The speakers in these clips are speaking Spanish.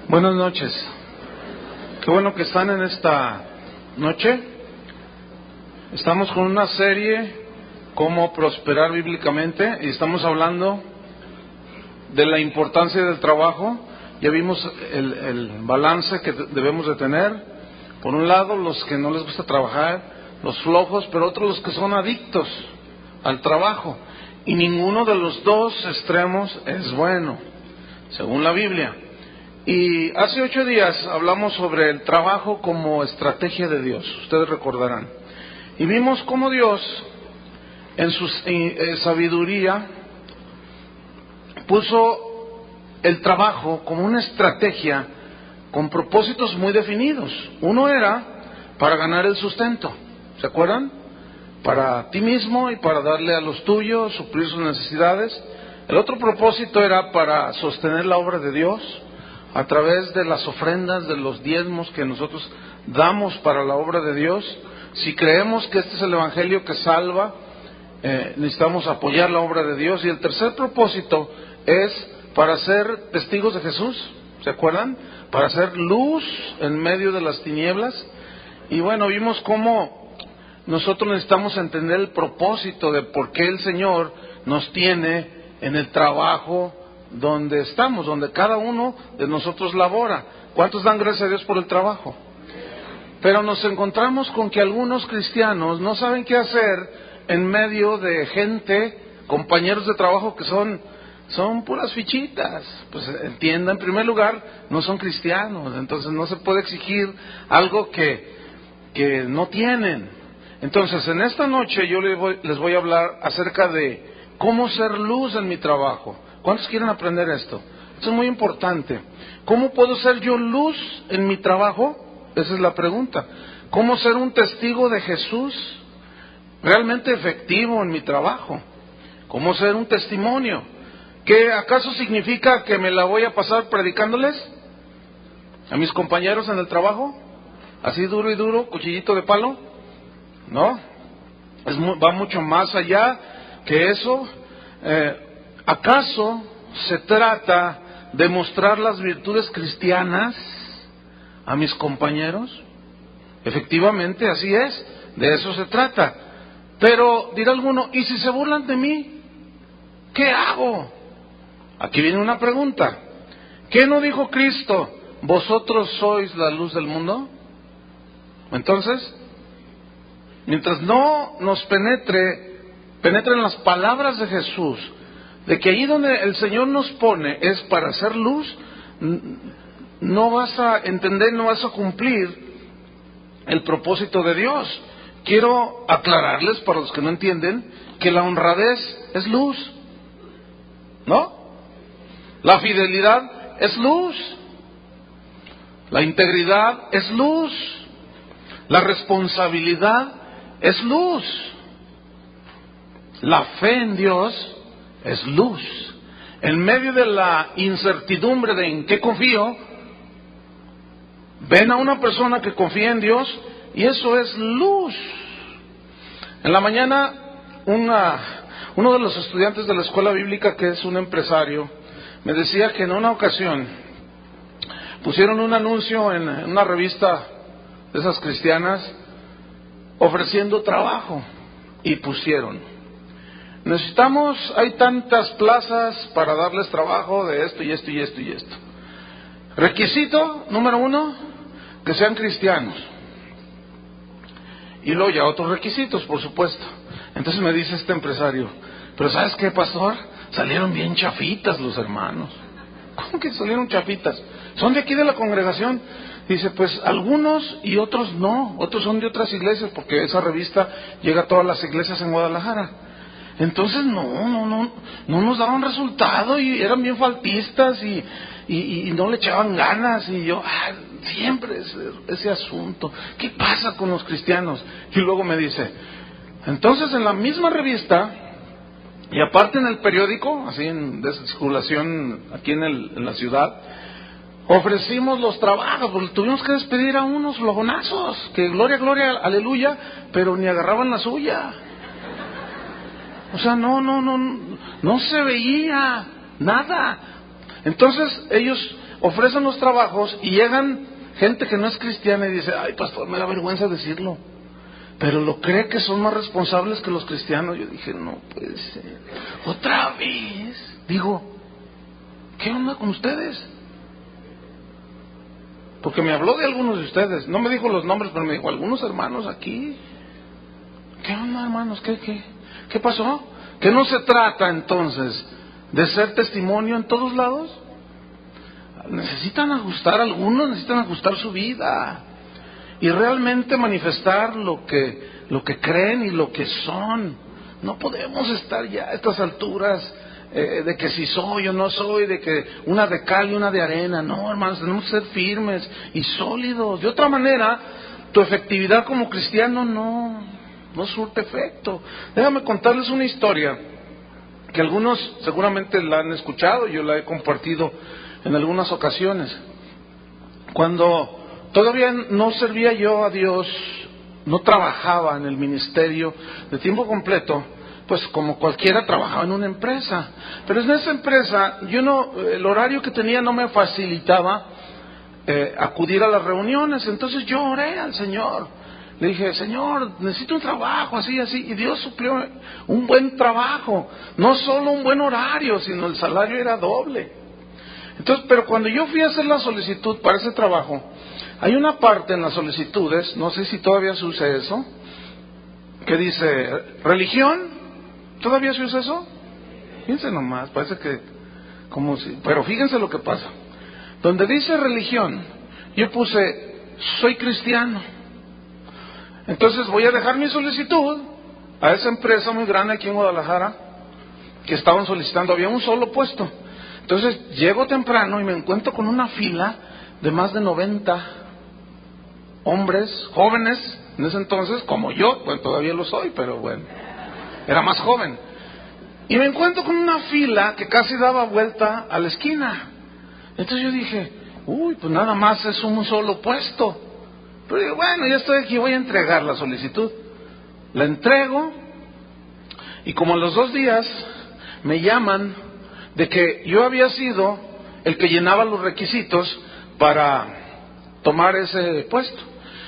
Buenas noches. Qué bueno que están en esta noche. Estamos con una serie, Cómo prosperar bíblicamente, y estamos hablando de la importancia del trabajo. Ya vimos el balance que debemos de tener. Por un lado, los que no les gusta trabajar, los flojos, pero otros los que son adictos al trabajo. Y ninguno de los dos extremos es bueno, según la Biblia. Y hace 8 días hablamos sobre el trabajo como estrategia de Dios, ustedes recordarán. Y vimos cómo Dios, en su sabiduría, puso el trabajo como una estrategia con propósitos muy definidos. Uno era para ganar el sustento, ¿se acuerdan? Para ti mismo y para darle a los tuyos, suplir sus necesidades. El otro propósito era para sostener la obra de Dios a través de las ofrendas, de los diezmos que nosotros damos para la obra de Dios. Si creemos que este es el evangelio que salva, necesitamos apoyar la obra de Dios. Y el tercer propósito es para ser testigos de Jesús, ¿se acuerdan? Para ser luz en medio de las tinieblas. Y bueno, vimos cómo nosotros necesitamos entender el propósito de por qué el Señor nos tiene en el trabajo donde estamos, donde cada uno de nosotros labora. ¿Cuántos dan gracias a Dios por el trabajo? Pero nos encontramos con que algunos cristianos no saben qué hacer en medio de gente, compañeros de trabajo que son puras fichitas. Pues entienda, en primer lugar, no son cristianos, entonces no se puede exigir algo que no tienen. Entonces, en esta noche yo les voy a hablar acerca de cómo ser luz en mi trabajo. ¿Cuántos quieren aprender esto? Esto es muy importante. ¿Cómo puedo ser yo luz en mi trabajo? Esa es la pregunta. ¿Cómo ser un testigo de Jesús realmente efectivo en mi trabajo? ¿Cómo ser un testimonio? ¿Qué acaso significa que me la voy a pasar predicándoles a mis compañeros en el trabajo? ¿Así duro y duro, cuchillito de palo? No, va mucho más allá que eso. ¿Acaso se trata de mostrar las virtudes cristianas a mis compañeros? Efectivamente, así es, de eso se trata. Pero dirá alguno, ¿y si se burlan de mí? ¿Qué hago? Aquí viene una pregunta. ¿Qué no dijo Cristo? ¿Vosotros sois la luz del mundo? Entonces, mientras no nos penetren las palabras de Jesús, de que ahí donde el Señor nos pone es para hacer luz, no vas a entender, no vas a cumplir el propósito de Dios. Quiero aclararles, para los que no entienden, que la honradez es luz, ¿no? La fidelidad es luz, la integridad es luz, la responsabilidad es luz, la fe en Dios es luz. En medio de la incertidumbre de en qué confío, ven a una persona que confía en Dios y eso es luz. En la mañana, uno de los estudiantes de la escuela bíblica, que es un empresario, me decía que en una ocasión pusieron un anuncio en una revista de esas cristianas ofreciendo trabajo y pusieron: hay tantas plazas para darles trabajo de esto y esto y esto y esto. Requisito número 1, que sean cristianos. Y luego ya otros requisitos, por supuesto. Entonces me dice este empresario, pero ¿sabes qué, pastor? Salieron bien chafitas los hermanos. ¿Cómo que salieron chafitas? ¿Son de aquí de la congregación? Dice, pues algunos y otros no. Otros son de otras iglesias, porque esa revista llega a todas las iglesias en Guadalajara. Entonces no nos daban resultado y eran bien faltistas y no le echaban ganas. Y yo, siempre ese asunto. ¿Qué pasa con los cristianos? Y luego me dice, entonces en la misma revista, y aparte en el periódico, así de circulación aquí en la ciudad, ofrecimos los trabajos, porque tuvimos que despedir a unos flojonazos, que gloria, gloria, aleluya, pero ni agarraban la suya. O sea, no se veía nada. Entonces ellos ofrecen los trabajos y llegan gente que no es cristiana y dice, ay pastor, me da vergüenza decirlo, pero lo cree que son más responsables que los cristianos. Yo dije, no puede ser. Otra vez. Digo, ¿qué onda con ustedes? Porque me habló de algunos de ustedes. No me dijo los nombres, pero me dijo, algunos hermanos aquí. ¿Qué onda, hermanos? ¿Qué pasó? ¿Que no se trata entonces de ser testimonio en todos lados? Necesitan ajustar algunos, necesitan ajustar su vida y realmente manifestar lo que creen y lo que son. No podemos estar ya a estas alturas de que si soy o no soy, de que una de cal y una de arena. No, hermanos, tenemos que ser firmes y sólidos. De otra manera, tu efectividad como cristiano no surte efecto. Déjame contarles una historia que algunos seguramente la han escuchado, yo la he compartido en algunas ocasiones. Cuando todavía no servía yo a Dios, no trabajaba en el ministerio de tiempo completo, pues como cualquiera trabajaba en una empresa. Pero en esa empresa el horario que tenía no me facilitaba acudir a las reuniones. Entonces yo oré al Señor. Le dije, Señor, necesito un trabajo así, y Dios suplió un buen trabajo, no solo un buen horario, sino el salario era doble. Entonces, pero cuando yo fui a hacer la solicitud para ese trabajo, hay una parte en las solicitudes, no sé si todavía se usa eso, que dice, religión, ¿todavía se usa eso? Fíjense nomás, parece que, como si, pero fíjense lo que pasa. Donde dice religión, yo puse, soy cristiano. Entonces voy a dejar mi solicitud a esa empresa muy grande aquí en Guadalajara, que estaban solicitando, había un solo puesto. Entonces llego temprano y me encuentro con una fila de más de 90 hombres, jóvenes, en ese entonces, como yo, bueno, todavía lo soy, pero bueno, era más joven. Y me encuentro con una fila que casi daba vuelta a la esquina. Entonces yo dije, pues nada más es un solo puesto. Pero digo, bueno, ya estoy aquí, voy a entregar la solicitud. La entrego y como a los 2 días me llaman de que yo había sido el que llenaba los requisitos para tomar ese puesto.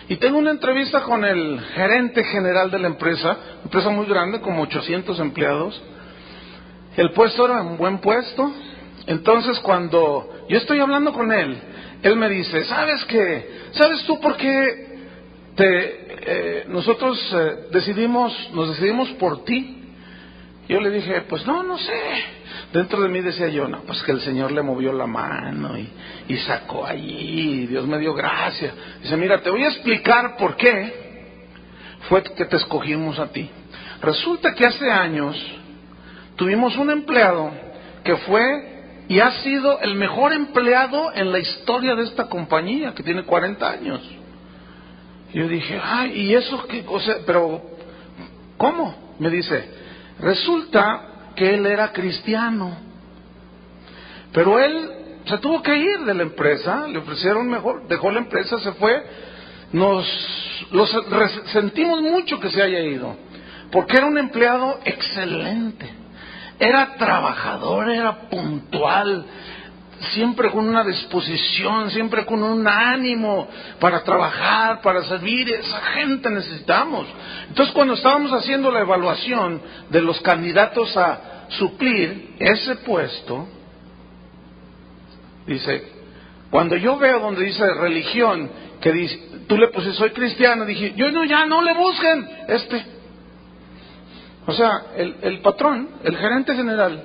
Y tengo una entrevista con el gerente general de la empresa muy grande, como 800 empleados. El puesto era un buen puesto. Entonces cuando yo estoy hablando con él, él me dice, ¿sabes qué? ¿Sabes tú por qué nosotros nos decidimos por ti? Yo le dije, pues no sé. Dentro de mí decía yo, no, pues que el Señor le movió la mano y sacó allí, y Dios me dio gracia. Dice, mira, te voy a explicar por qué fue que te escogimos a ti. Resulta que hace años tuvimos un empleado que fue y ha sido el mejor empleado en la historia de esta compañía, que tiene 40 años. Y yo dije, ¿y eso qué cosa? Pero, ¿cómo? Me dice, resulta que él era cristiano, pero él se tuvo que ir de la empresa, le ofrecieron mejor, dejó la empresa, se fue. Sentimos mucho que se haya ido, porque era un empleado excelente. Era trabajador, era puntual, siempre con una disposición, siempre con un ánimo para trabajar, para servir. Esa gente necesitamos. Entonces, cuando estábamos haciendo la evaluación de los candidatos a suplir ese puesto, dice, cuando yo veo donde dice religión, que dice, tú le pusiste soy cristiano, dije, ya no le busquen O sea, el patrón, el gerente general,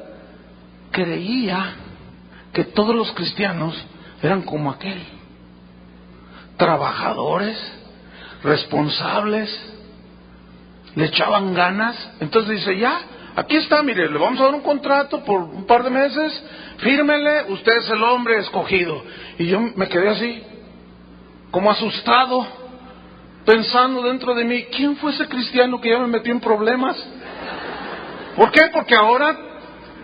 creía que todos los cristianos eran como aquel. Trabajadores, responsables, le echaban ganas. Entonces dice, ya, aquí está, mire, le vamos a dar un contrato por un par de meses, fírmele, usted es el hombre escogido. Y yo me quedé así, como asustado, pensando dentro de mí, ¿quién fue ese cristiano que ya me metió en problemas? ¿Por qué? Porque ahora,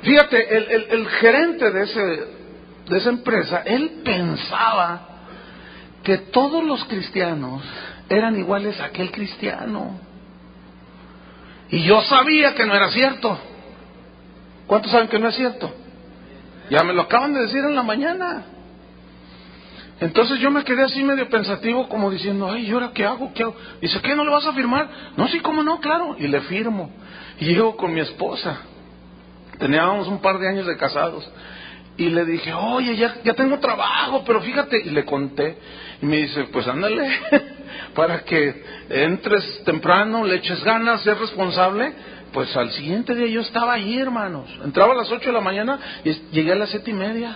fíjate, el gerente de esa empresa, él pensaba que todos los cristianos eran iguales a aquel cristiano. Y yo sabía que no era cierto. ¿Cuántos saben que no es cierto? Ya me lo acaban de decir en la mañana. Entonces yo me quedé así medio pensativo, como diciendo, ay, ¿y ahora qué hago? ¿Qué hago? Dice, ¿qué? ¿No le vas a firmar? No, sí, ¿cómo no? Claro. Y le firmo. Y llego con mi esposa. Teníamos un par de años de casados. Y le dije, oye, ya tengo trabajo, pero fíjate. Y le conté. Y me dice, pues ándale, para que entres temprano, le eches ganas, seas responsable. Pues al siguiente día yo estaba ahí, hermanos. Entraba a las 8 de la mañana y llegué a las 7:30.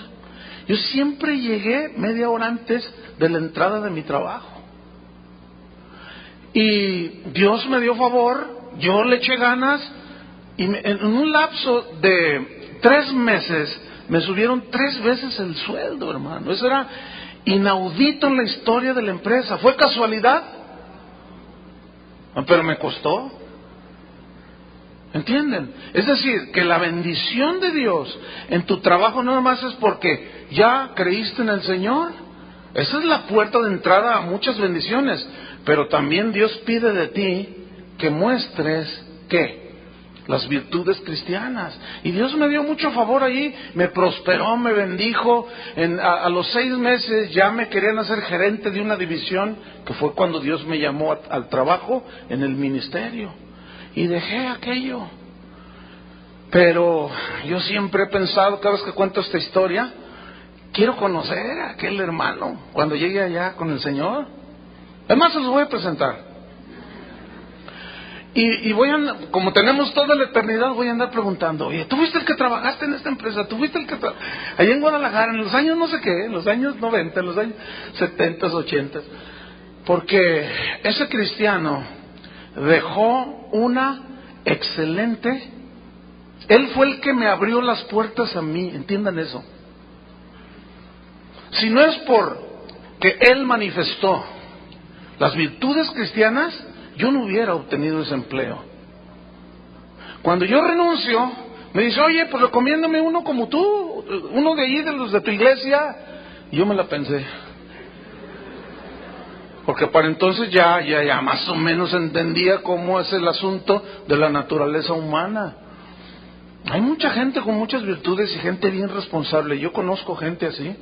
Yo siempre llegué media hora antes de la entrada de mi trabajo. Y Dios me dio favor, yo le eché ganas, y en un lapso de 3 meses me subieron 3 veces el sueldo, hermano. Eso era inaudito en la historia de la empresa. ¿Fue casualidad? Pero me costó. ¿Entienden? Es decir, que la bendición de Dios en tu trabajo no nomás es porque ya creíste en el Señor. Esa es la puerta de entrada a muchas bendiciones. Pero también Dios pide de ti que muestres, ¿qué? Las virtudes cristianas. Y Dios me dio mucho favor ahí, me prosperó, me bendijo. A los 6 meses ya me querían hacer gerente de una división, que fue cuando Dios me llamó al trabajo en el ministerio. Y dejé aquello. Pero yo siempre he pensado, cada vez que cuento esta historia, quiero conocer a aquel hermano cuando llegue allá con el Señor. Además se los voy a presentar. Y voy a, como tenemos toda la eternidad, voy a andar preguntando, oye, ¿tú fuiste el que trabajaste en esta empresa? ¿Tú fuiste el que allá en Guadalajara, en los años no sé qué, en los años 90, en los años 70, 80? Porque ese cristiano dejó una excelente, él fue el que me abrió las puertas a mí, entiendan eso. Si no es por que él manifestó las virtudes cristianas, yo no hubiera obtenido ese empleo. Cuando yo renuncio, me dice, oye, pues recomiéndame uno como tú, uno de allí, de los de tu iglesia. Y yo me la pensé. Porque para entonces ya más o menos entendía cómo es el asunto de la naturaleza humana. Hay mucha gente con muchas virtudes y gente bien responsable. Yo conozco gente así,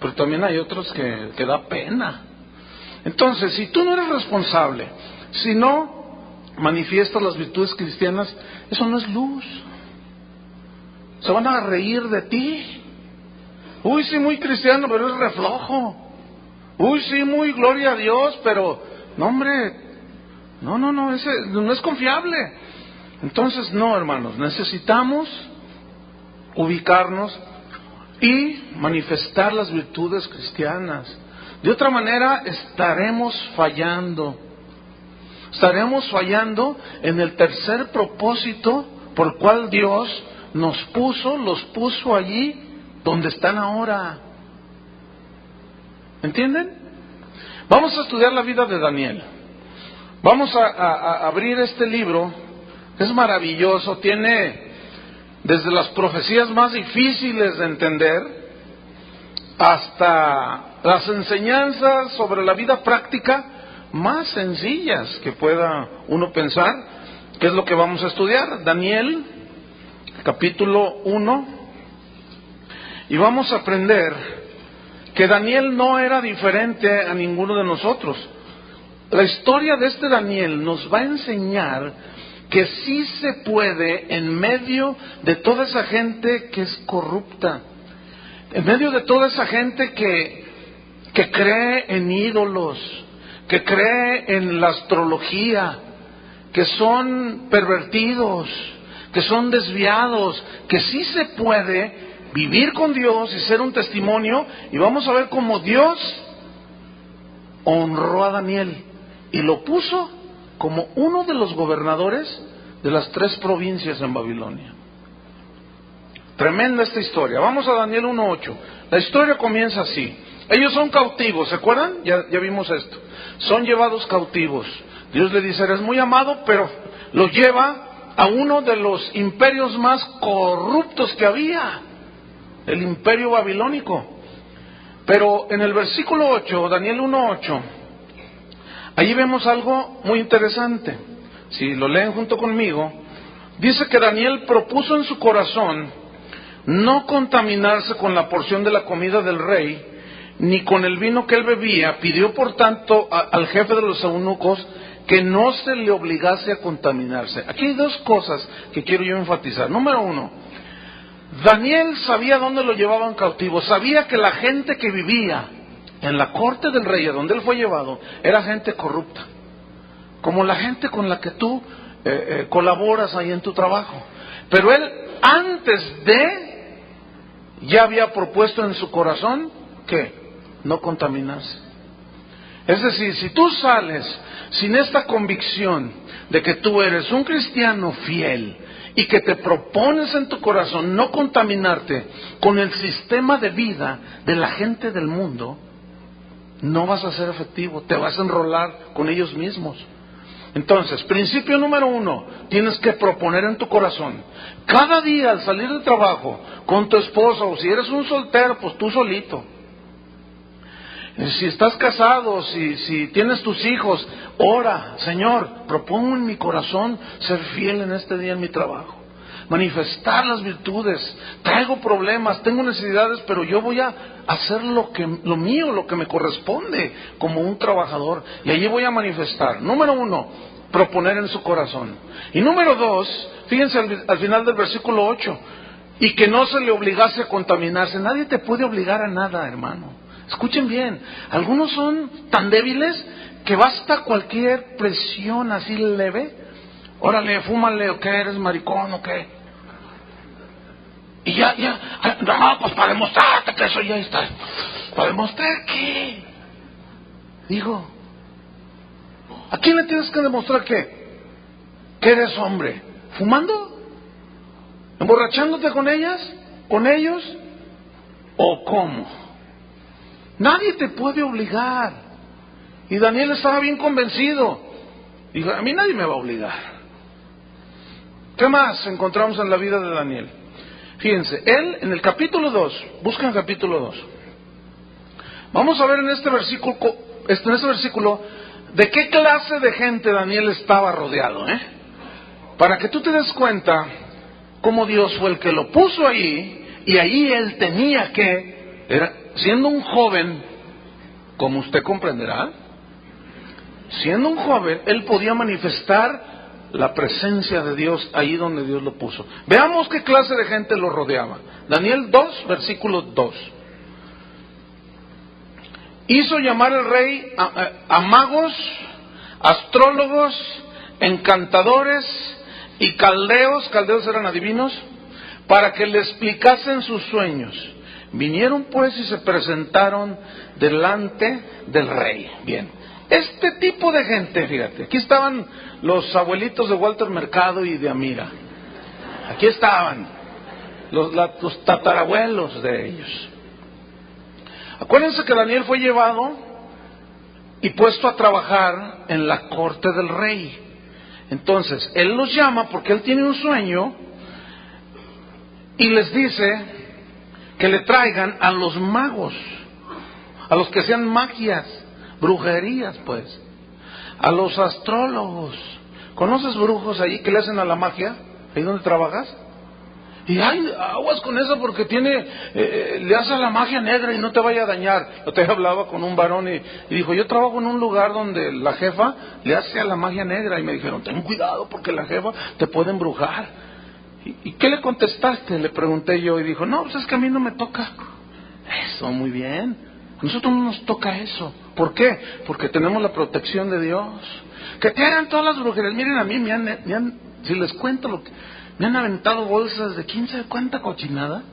pero también hay otros que da pena. Entonces, si tú no eres responsable, si no manifiestas las virtudes cristianas, eso no es luz. Se van a reír de ti. Uy, sí, muy cristiano, pero es reflojo. Uy, sí, muy gloria a Dios, pero no, hombre, no, ese no es confiable. Entonces, no, hermanos, necesitamos ubicarnos y manifestar las virtudes cristianas. De otra manera, estaremos fallando. Estaremos fallando en el tercer propósito por el cual Dios los puso allí donde están ahora. ¿Entienden? Vamos a estudiar la vida de Daniel. Vamos a abrir este libro, que es maravilloso, tiene desde las profecías más difíciles de entender hasta las enseñanzas sobre la vida práctica más sencillas que pueda uno pensar, que es lo que vamos a estudiar. Daniel, capítulo 1, y vamos a aprender que Daniel no era diferente a ninguno de nosotros. La historia de este Daniel nos va a enseñar que sí se puede, en medio de toda esa gente que es corrupta, en medio de toda esa gente que cree en ídolos, que cree en la astrología, que son pervertidos, que son desviados, que sí se puede vivir con Dios y ser un testimonio. Y vamos a ver cómo Dios honró a Daniel y lo puso como uno de los gobernadores de las 3 provincias en Babilonia. Tremenda esta historia. Vamos a Daniel 1:8. La historia comienza así. Ellos son cautivos, ¿se acuerdan? Ya vimos esto. Son llevados cautivos. Dios le dice, eres muy amado, pero los lleva a uno de los imperios más corruptos que había, el imperio babilónico. Pero en el versículo 8, Daniel 1:8, allí vemos algo muy interesante. Si lo leen junto conmigo, dice que Daniel propuso en su corazón no contaminarse con la porción de la comida del rey, ni con el vino que él bebía. Pidió por tanto al jefe de los eunucos que no se le obligase a contaminarse. Aquí hay dos cosas que quiero yo enfatizar. Número uno, Daniel sabía dónde lo llevaban cautivo, sabía que la gente que vivía en la corte del rey, a donde él fue llevado, era gente corrupta, como la gente con la que tú colaboras ahí en tu trabajo. Pero él, antes de, ya había propuesto en su corazón que no contaminarse. Es decir, si tú sales sin esta convicción de que tú eres un cristiano fiel y que te propones en tu corazón no contaminarte con el sistema de vida de la gente del mundo, no vas a ser efectivo, te vas a enrolar con ellos mismos. Entonces, principio número uno, tienes que proponer en tu corazón, cada día al salir del trabajo, con tu esposa, o si eres un soltero, pues tú solito. Si estás casado, si tienes tus hijos, ora, Señor, propongo en mi corazón ser fiel en este día en mi trabajo, manifestar las virtudes. Traigo problemas, tengo necesidades, pero yo voy a hacer lo mío, lo que me corresponde como un trabajador, y allí voy a manifestar. Número uno, proponer en su corazón. Y número dos, fíjense al final del versículo 8, y que no se le obligase a contaminarse. Nadie te puede obligar a nada, hermano. Escuchen bien, algunos son tan débiles que basta cualquier presión así leve. Órale, fúmale, ¿o qué? ¿Eres maricón o qué? Y ya, no, pues para demostrarte que eso ya está. ¿Para demostrar qué? Digo, ¿a quién le tienes que demostrar qué? ¿Que eres hombre? ¿Fumando? ¿Emborrachándote con ellas? ¿Con ellos? ¿O cómo? Nadie te puede obligar. Y Daniel estaba bien convencido. Dijo, a mí nadie me va a obligar. ¿Qué más encontramos en la vida de Daniel? Fíjense, él en el capítulo 2, busca el capítulo 2. Vamos a ver en este versículo de qué clase de gente Daniel estaba rodeado, para que tú te des cuenta cómo Dios fue el que lo puso ahí, y ahí él tenía que, siendo un joven, como usted comprenderá, siendo un joven, él podía manifestar la presencia de Dios ahí donde Dios lo puso. Veamos qué clase de gente lo rodeaba. Daniel 2, versículo 2. Hizo llamar el rey a magos, astrólogos, encantadores y caldeos eran adivinos, para que le explicasen sus sueños. Vinieron pues y se presentaron delante del rey. Bien, este tipo de gente, fíjate, aquí estaban los abuelitos de Walter Mercado y de Amira. Aquí estaban los tatarabuelos de ellos. Acuérdense que Daniel fue llevado y puesto a trabajar en la corte del rey. Entonces, él los llama porque él tiene un sueño y les dice que le traigan a los magos, a los que hacían magias, brujerías, pues, a los astrólogos. ¿Conoces brujos ahí que le hacen a la magia, ahí donde trabajas? Y ay, aguas con eso porque le hace a la magia negra y no te vaya a dañar. Yo te hablaba con un varón y dijo, yo trabajo en un lugar donde la jefa le hace a la magia negra, y me dijeron, ten cuidado porque la jefa te puede embrujar. ¿Y qué le contestaste? Le pregunté yo, y dijo, no, pues es que a mí no me toca. Eso, muy bien. A nosotros no nos toca eso. ¿Por qué? Porque tenemos la protección de Dios. Que te hagan todas las brujerías. Miren, a mí si les cuento lo que... Me han aventado bolsas de quién sabe cuánta cochinada,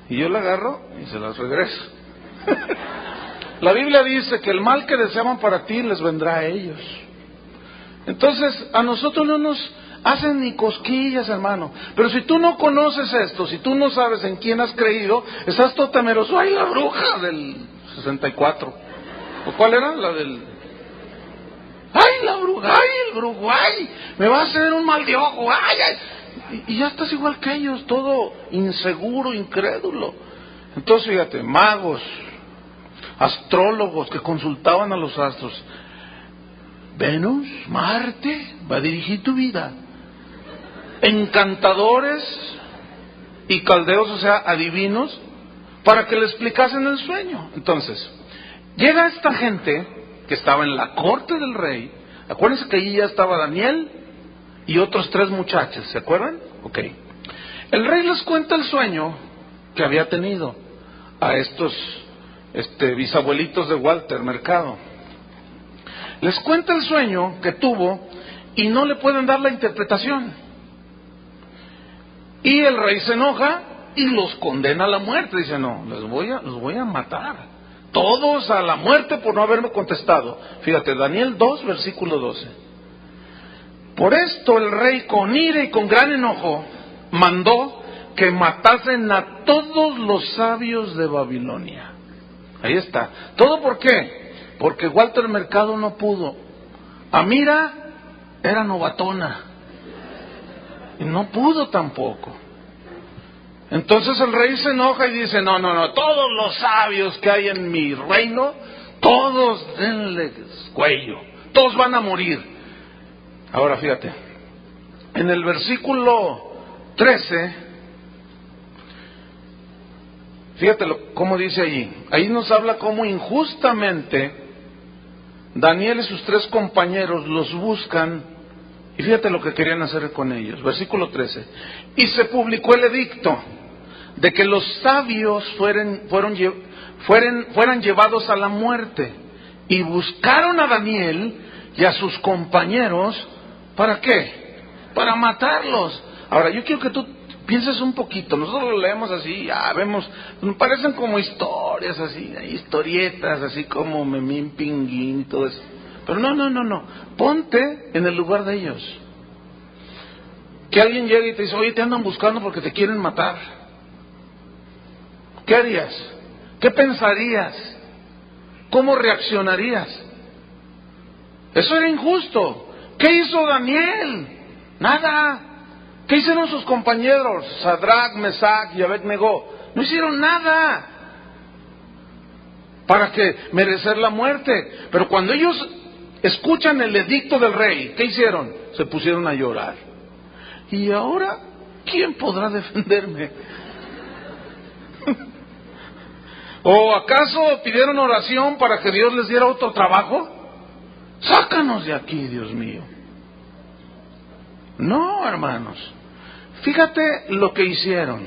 y yo la agarro y se las regreso. La Biblia dice que el mal que deseaban para ti les vendrá a ellos. Entonces, a nosotros no nos hacen ni cosquillas, hermano. Pero si tú no conoces esto, si tú no sabes en quién has creído, estás todo temeroso. ¡Ay, la bruja del 64! ¿O cuál era? La del... ¡Ay, la bruja! ¡Ay, el brujo! ¡Ay! ¡Me va a hacer un mal de ojo! ¡Ay, ay! Y ya estás igual que ellos, todo inseguro, incrédulo. Entonces, fíjate, magos, astrólogos que consultaban a los astros. Venus, Marte, va a dirigir tu vida. Encantadores, y caldeos, o sea, adivinos, para que le explicasen el sueño. Entonces, llega esta gente que estaba en la corte del rey. Acuérdense que allí ya estaba Daniel y otros 3 muchachos, ¿se acuerdan? Ok. El rey les cuenta el sueño que había tenido a estos bisabuelitos de Walter Mercado. Les cuenta el sueño que tuvo y no le pueden dar la interpretación. Y el rey se enoja y los condena a la muerte. Dice, no, los voy a matar. Todos a la muerte por no haberme contestado. Fíjate, Daniel 2, versículo 12. Por esto el rey, con ira y con gran enojo, mandó que matasen a todos los sabios de Babilonia. Ahí está. ¿Todo por qué? Porque Walter Mercado no pudo. Amira era novatona y no pudo tampoco. Entonces el rey se enoja y dice, no, todos los sabios que hay en mi reino, todos denle cuello, todos van a morir. Ahora fíjate, en el versículo 13, fíjate cómo dice allí. Ahí nos habla cómo injustamente Daniel y sus 3 compañeros los buscan, y fíjate lo que querían hacer con ellos. Versículo 13. Y se publicó el edicto de que los sabios fueran llevados a la muerte, y buscaron a Daniel y a sus compañeros, ¿para qué? Para matarlos. Ahora, yo quiero que tú pienses un poquito. Nosotros lo leemos así, ya vemos, nos parecen como historias así, historietas así como Memín Pinguín y todo eso. Pero no. Ponte en el lugar de ellos. Que alguien llegue y te dice, oye, te andan buscando porque te quieren matar. ¿Qué harías? ¿Qué pensarías? ¿Cómo reaccionarías? Eso era injusto. ¿Qué hizo Daniel? Nada. ¿Qué hicieron sus compañeros? Sadrach, Mesach y Abed-Negó. No hicieron nada para que merecer la muerte. Pero cuando ellos escuchan el edicto del rey, ¿qué hicieron? Se pusieron a llorar. ¿Y ahora quién podrá defenderme? ¿O acaso pidieron oración para que Dios les diera otro trabajo? Sácanos de aquí, Dios mío. No, hermanos. Fíjate lo que hicieron.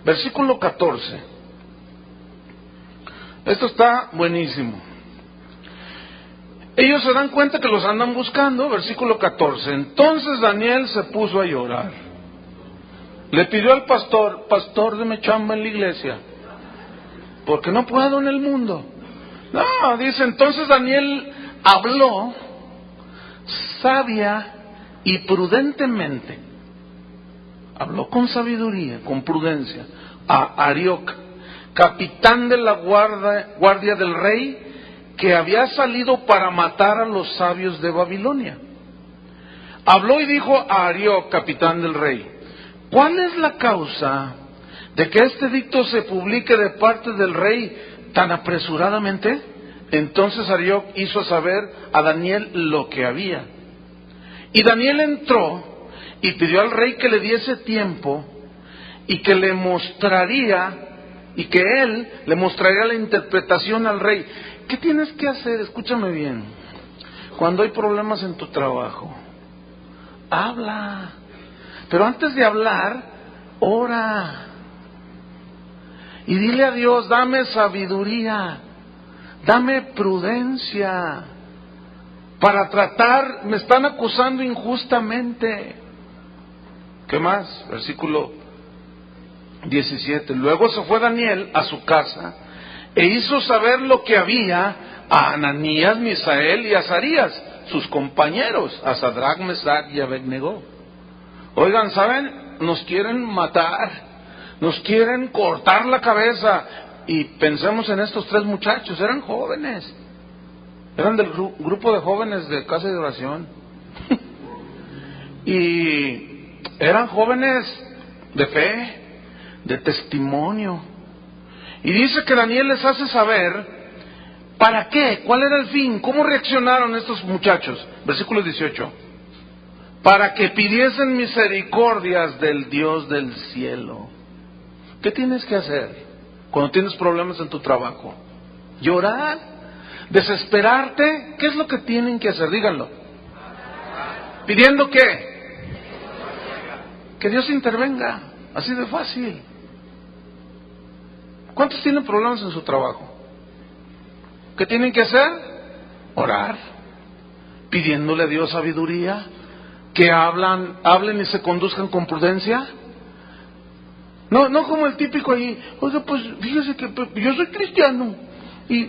Versículo 14. Esto está buenísimo. Ellos se dan cuenta que los andan buscando. Versículo 14. Entonces Daniel se puso a llorar. Le pidió al pastor, deme chamba en la iglesia, porque no puedo en el mundo. No, dice, entonces Daniel habló sabia y prudentemente. Habló con sabiduría, con prudencia, a Arioc, capitán de la guardia del rey, que había salido para matar a los sabios de Babilonia. Habló y dijo a Arioc, capitán del rey, ¿cuál es la causa de que este edicto se publique de parte del rey tan apresuradamente? Entonces Arioc hizo saber a Daniel lo que había. Y Daniel entró y pidió al rey que le diese tiempo y que le mostraría, y que él le mostraría la interpretación al rey. ¿Qué tienes que hacer? Escúchame bien. Cuando hay problemas en tu trabajo, habla. Pero antes de hablar, ora. Y dile a Dios, dame sabiduría, dame prudencia para tratar, me están acusando injustamente. ¿Qué más? Versículo 17. Luego se fue Daniel a su casa e hizo saber lo que había a Ananías, Misael y Azarías, sus compañeros, a Sadrach, Mesach y Abed-Negó. Oigan, ¿saben? Nos quieren matar, nos quieren cortar la cabeza. Y pensemos en estos 3 muchachos, eran jóvenes, eran del grupo de jóvenes de casa de oración. Y eran jóvenes de fe, de testimonio. Y dice que Daniel les hace saber ¿para qué? ¿Cuál era el fin? ¿Cómo reaccionaron estos muchachos? Versículo 18. Para que pidiesen misericordias del Dios del cielo. ¿Qué tienes que hacer cuando tienes problemas en tu trabajo? ¿Llorar? ¿Desesperarte? ¿Qué es lo que tienen que hacer? Díganlo. ¿Pidiendo qué? Que Dios intervenga. Así de fácil. ¿Cuántos tienen problemas en su trabajo? ¿Qué tienen que hacer? Orar, pidiéndole a Dios sabiduría, que hablen y se conduzcan con prudencia. No como el típico ahí, oiga, pues fíjese que yo soy cristiano y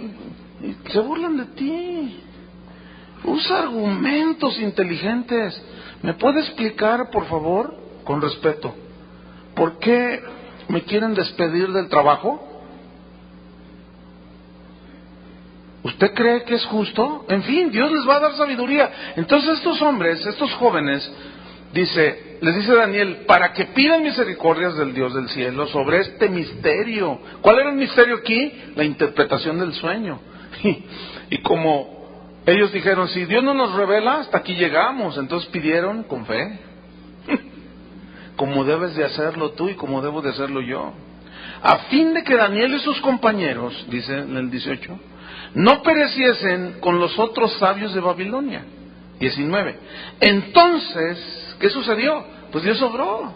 se burlan de ti. Usa argumentos inteligentes. ¿Me puede explicar, por favor, con respeto, por qué me quieren despedir del trabajo? ¿Usted cree que es justo? En fin, Dios les va a dar sabiduría. Entonces estos hombres, estos jóvenes, les dice Daniel, para que pidan misericordias del Dios del cielo sobre este misterio. ¿Cuál era el misterio aquí? La interpretación del sueño. Y como ellos dijeron, si Dios no nos revela, hasta aquí llegamos. Entonces pidieron con fe. Como debes de hacerlo tú y como debo de hacerlo yo. A fin de que Daniel y sus compañeros, dice en el 18, no pereciesen con los otros sabios de Babilonia. 19. Entonces, ¿qué sucedió? Pues Dios obró.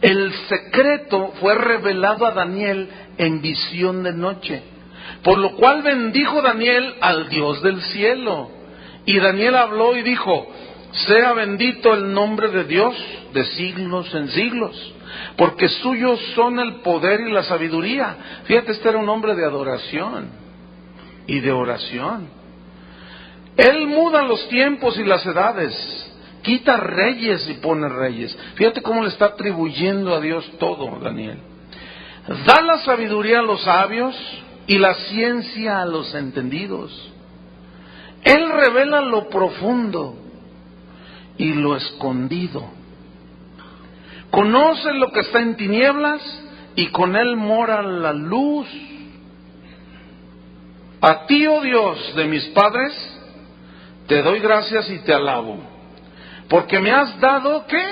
El secreto fue revelado a Daniel en visión de noche, por lo cual bendijo Daniel al Dios del cielo. Y Daniel habló y dijo, sea bendito el nombre de Dios de siglos en siglos, porque suyos son el poder y la sabiduría. Fíjate, este era un hombre de adoración y de oración. Él muda los tiempos y las edades, quita reyes y pone reyes. Fíjate cómo le está atribuyendo a Dios todo, Daniel. Da la sabiduría a los sabios y la ciencia a los entendidos. Él revela lo profundo y lo escondido. Conoce lo que está en tinieblas y con él mora la luz. A ti, oh Dios de mis padres, te doy gracias y te alabo, porque me has dado, ¿qué?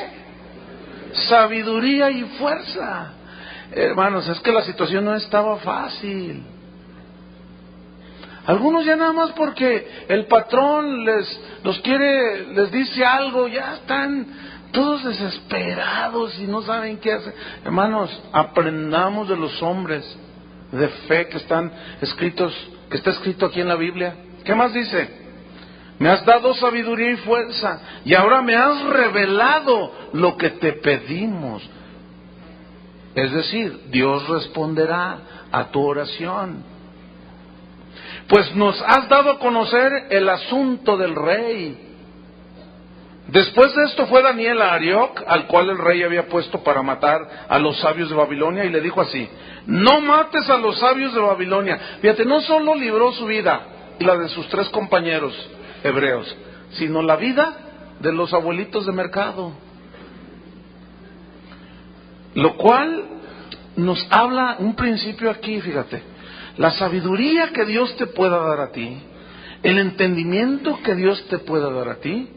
Sabiduría y fuerza. Hermanos, es que la situación no estaba fácil. Algunos ya nada más porque el patrón les dice algo, ya están todos desesperados y no saben qué hacer. Hermanos, aprendamos de los hombres de fe que está escrito aquí en la Biblia. ¿Qué más dice? Me has dado sabiduría y fuerza, y ahora me has revelado lo que te pedimos. Es decir, Dios responderá a tu oración. Pues nos has dado a conocer el asunto del rey. Después de esto fue Daniel a Arioc, al cual el rey había puesto para matar a los sabios de Babilonia, y le dijo así: no mates a los sabios de Babilonia. Fíjate, no solo libró su vida y la de sus 3 compañeros hebreos, sino la vida de los abuelitos de mercado. Lo cual nos habla un principio aquí, fíjate. La sabiduría que Dios te pueda dar a ti, el entendimiento que Dios te pueda dar a ti,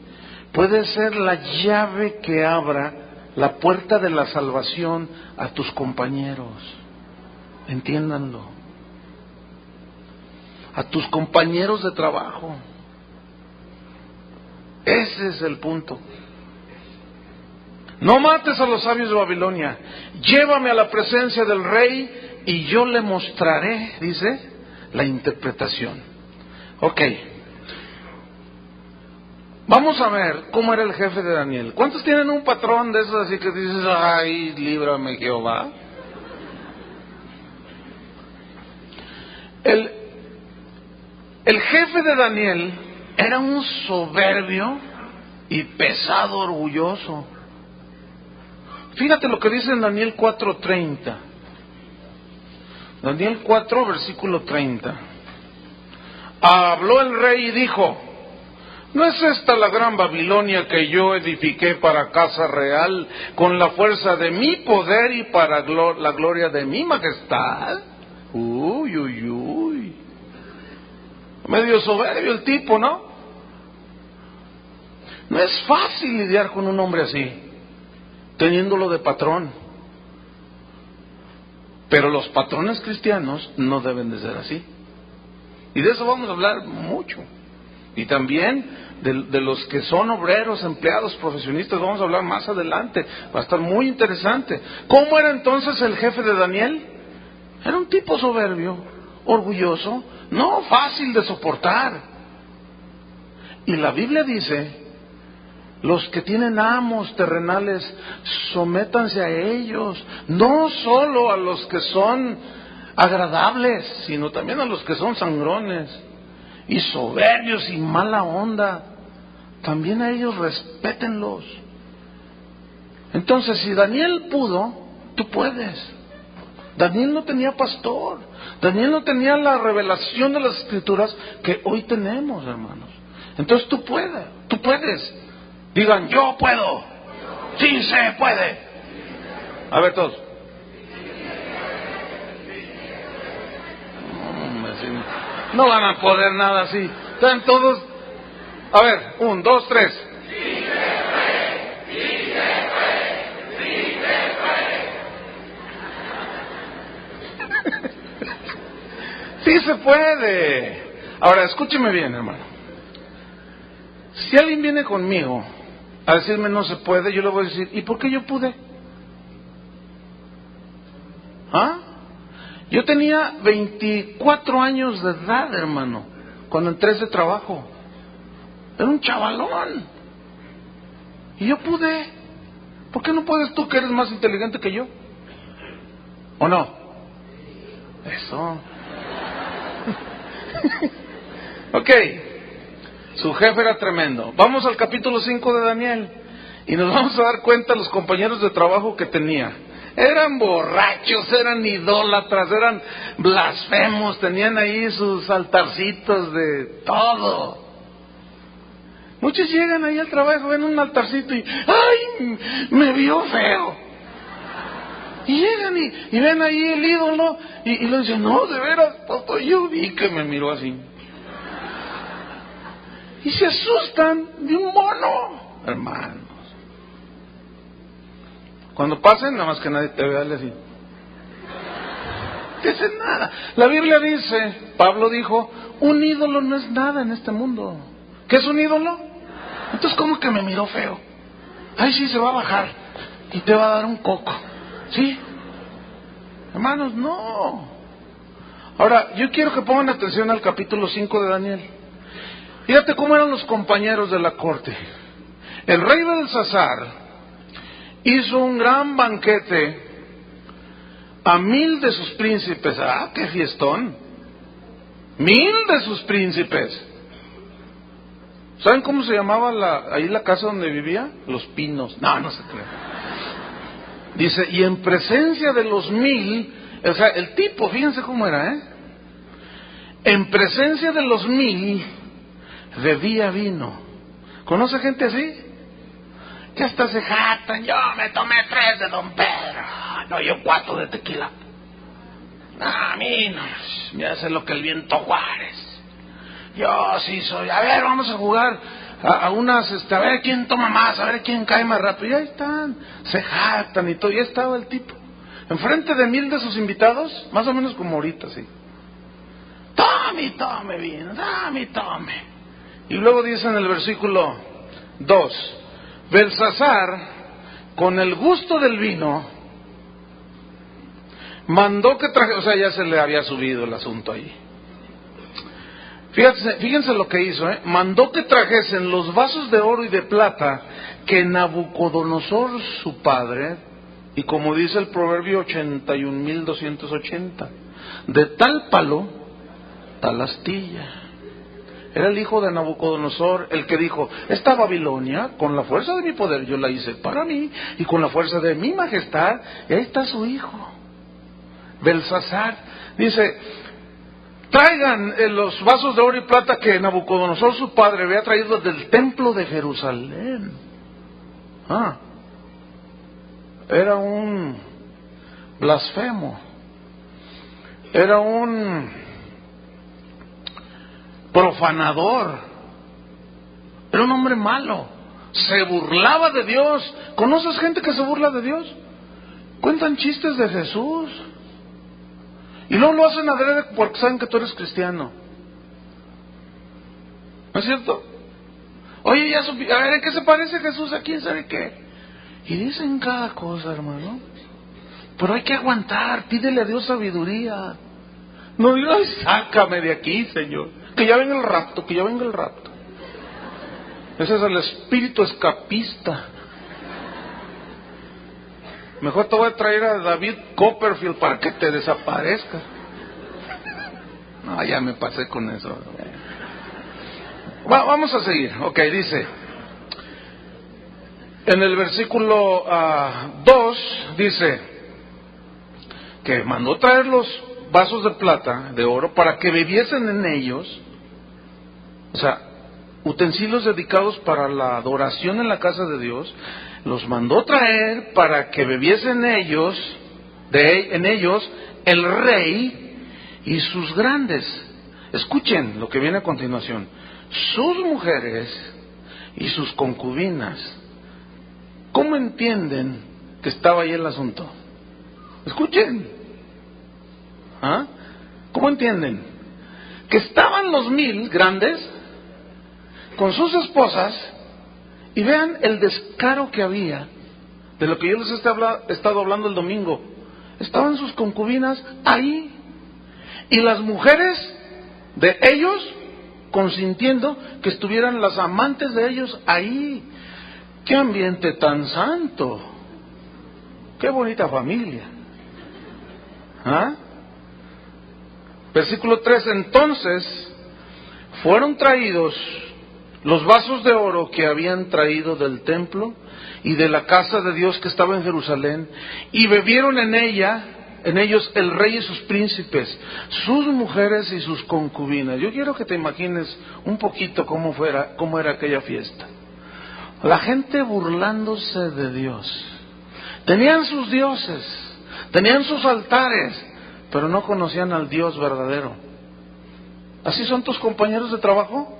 puede ser la llave que abra la puerta de la salvación a tus compañeros. Entiéndanlo. A tus compañeros de trabajo. Ese es el punto. No mates a los sabios de Babilonia. Llévame a la presencia del rey y yo le mostraré, dice, la interpretación. Ok. Vamos a ver cómo era el jefe de Daniel. ¿Cuántos tienen un patrón de esos así que dices, ay, líbrame Jehová? El jefe de Daniel era un soberbio y pesado orgulloso. Fíjate lo que dice en Daniel 4:30. Daniel 4, versículo 30. Habló el rey y dijo: ¿no es esta la gran Babilonia que yo edifiqué para casa real con la fuerza de mi poder y para la gloria de mi majestad? Uy, uy, uy. Medio soberbio el tipo, ¿no? No es fácil lidiar con un hombre así, teniéndolo de patrón. Pero los patrones cristianos no deben de ser así. Y de eso vamos a hablar mucho. Y también de los que son obreros, empleados, profesionistas, vamos a hablar más adelante. Va a estar muy interesante. ¿Cómo era entonces el jefe de Daniel? Era un tipo soberbio, orgulloso, no fácil de soportar. Y la Biblia dice: los que tienen amos terrenales, sométanse a ellos, no solo a los que son agradables, sino también a los que son sangrones y soberbios y mala onda. También a ellos respétenlos. Entonces, si Daniel pudo, tú puedes. Daniel no tenía pastor, Daniel no tenía la revelación de las Escrituras que hoy tenemos, hermanos. Entonces tú puedes. Digan: yo puedo. Sí se puede. A ver todos. No van a poder nada así. Están todos. A ver, 1, 2, 3. Sí se puede, sí se puede, sí se puede. Sí se puede. Ahora, escúcheme bien, hermano. Si alguien viene conmigo a decirme no se puede, yo le voy a decir: ¿y por qué yo pude? ¿Ah? Yo tenía 24 años de edad, hermano, cuando entré a ese trabajo. Era un chavalón. Y yo pude. ¿Por qué no puedes tú, que eres más inteligente que yo? ¿O no? Eso. Ok. Su jefe era tremendo. Vamos al capítulo 5 de Daniel y nos vamos a dar cuenta de los compañeros de trabajo que tenía. Eran borrachos, eran idólatras, eran blasfemos, tenían ahí sus altarcitos de todo. Muchos llegan ahí al trabajo, ven un altarcito y ¡ay! Me vio feo. Y llegan y ven ahí el ídolo y le dicen: no, de veras, pastor, yo vi que me miró así. Y se asustan de un mono, hermanos. Cuando pasen, nada más que nadie te vea, le dicen: ¿qué es nada? La Biblia dice, Pablo dijo: un ídolo no es nada en este mundo. ¿Qué es un ídolo? Entonces, ¿cómo que me miró feo? Ay, sí, se va a bajar y te va a dar un coco. ¿Sí? Hermanos, no. Ahora, yo quiero que pongan atención al capítulo 5 de Daniel. Fíjate cómo eran los compañeros de la corte. El rey Belsasar hizo un gran banquete a 1000 de sus príncipes. ¡Ah, qué fiestón! 1000 de sus príncipes. ¿Saben cómo se llamaba ahí la casa donde vivía? Los Pinos. No se cree. Dice: y en presencia de los 1000, o sea, el tipo, fíjense cómo era, en presencia de los 1000 bebía vino. ¿Conoce gente así? Que hasta se jactan: yo me tomé 3 de Don Pedro, no, yo 4 de tequila. A mí no, me hace lo que el viento Juárez. Yo sí soy. A ver, vamos a jugar a unas, a ver quién toma más, a ver quién cae más rápido. Y ahí están, se jactan y todo. Y ahí estaba el tipo, enfrente de 1000 de sus invitados, más o menos como ahorita, sí. Tome vino, tome. Y luego dice en el versículo 2: Belsasar, con el gusto del vino, mandó que traje, o sea, ya se le había subido el asunto ahí. Fíjense lo que hizo, mandó que trajesen los vasos de oro y de plata que Nabucodonosor, su padre, y como dice el proverbio 81,280, de tal palo, tal astilla. Era el hijo de Nabucodonosor el que dijo: esta Babilonia, con la fuerza de mi poder, yo la hice para mí, y con la fuerza de mi majestad. Y ahí está su hijo, Belsasar. Dice: traigan los vasos de oro y plata que Nabucodonosor, su padre, había traído del templo de Jerusalén. Era un blasfemo, era un profanador, era un hombre malo, se burlaba de Dios. ¿Conoces gente que se burla de Dios? Cuentan chistes de Jesús. Y luego lo hacen adrede porque saben que tú eres cristiano. ¿No es cierto? Oye, ya a ver, ¿en qué se parece Jesús? ¿A quién sabe qué? Y dicen cada cosa, hermano. Pero hay que aguantar, pídele a Dios sabiduría. No digas, ay, sácame de aquí, Señor. Que ya venga el rapto, que ya venga el rapto. Ese es el espíritu escapista. Mejor te voy a traer a David Copperfield para que te desaparezca. No, ya me pasé con eso. Vamos a seguir. Ok, dice. En el versículo 2 dice que mandó traer los vasos de plata, de oro, para que bebiesen en ellos. O sea, utensilios dedicados para la adoración en la casa de Dios. Los mandó traer para que bebiesen en ellos el rey y sus grandes. Escuchen lo que viene a continuación. Sus mujeres y sus concubinas. ¿Cómo entienden que estaba ahí el asunto? Escuchen. ¿Ah? ¿Cómo entienden? Que estaban los 1000 grandes con sus esposas, y vean el descaro que había, de lo que yo les he estado hablando el domingo. Estaban sus concubinas ahí, y las mujeres de ellos consintiendo que estuvieran las amantes de ellos ahí. ¡Qué ambiente tan santo! ¡Qué bonita familia! ¿Ah? Versículo 3. Entonces fueron traídos los vasos de oro que habían traído del templo y de la casa de Dios que estaba en Jerusalén, y bebieron en ellos el rey y sus príncipes, sus mujeres y sus concubinas. Yo quiero que te imagines un poquito cómo era aquella fiesta. La gente burlándose de Dios. Tenían sus dioses, tenían sus altares, pero no conocían al Dios verdadero. ¿Así son tus compañeros de trabajo?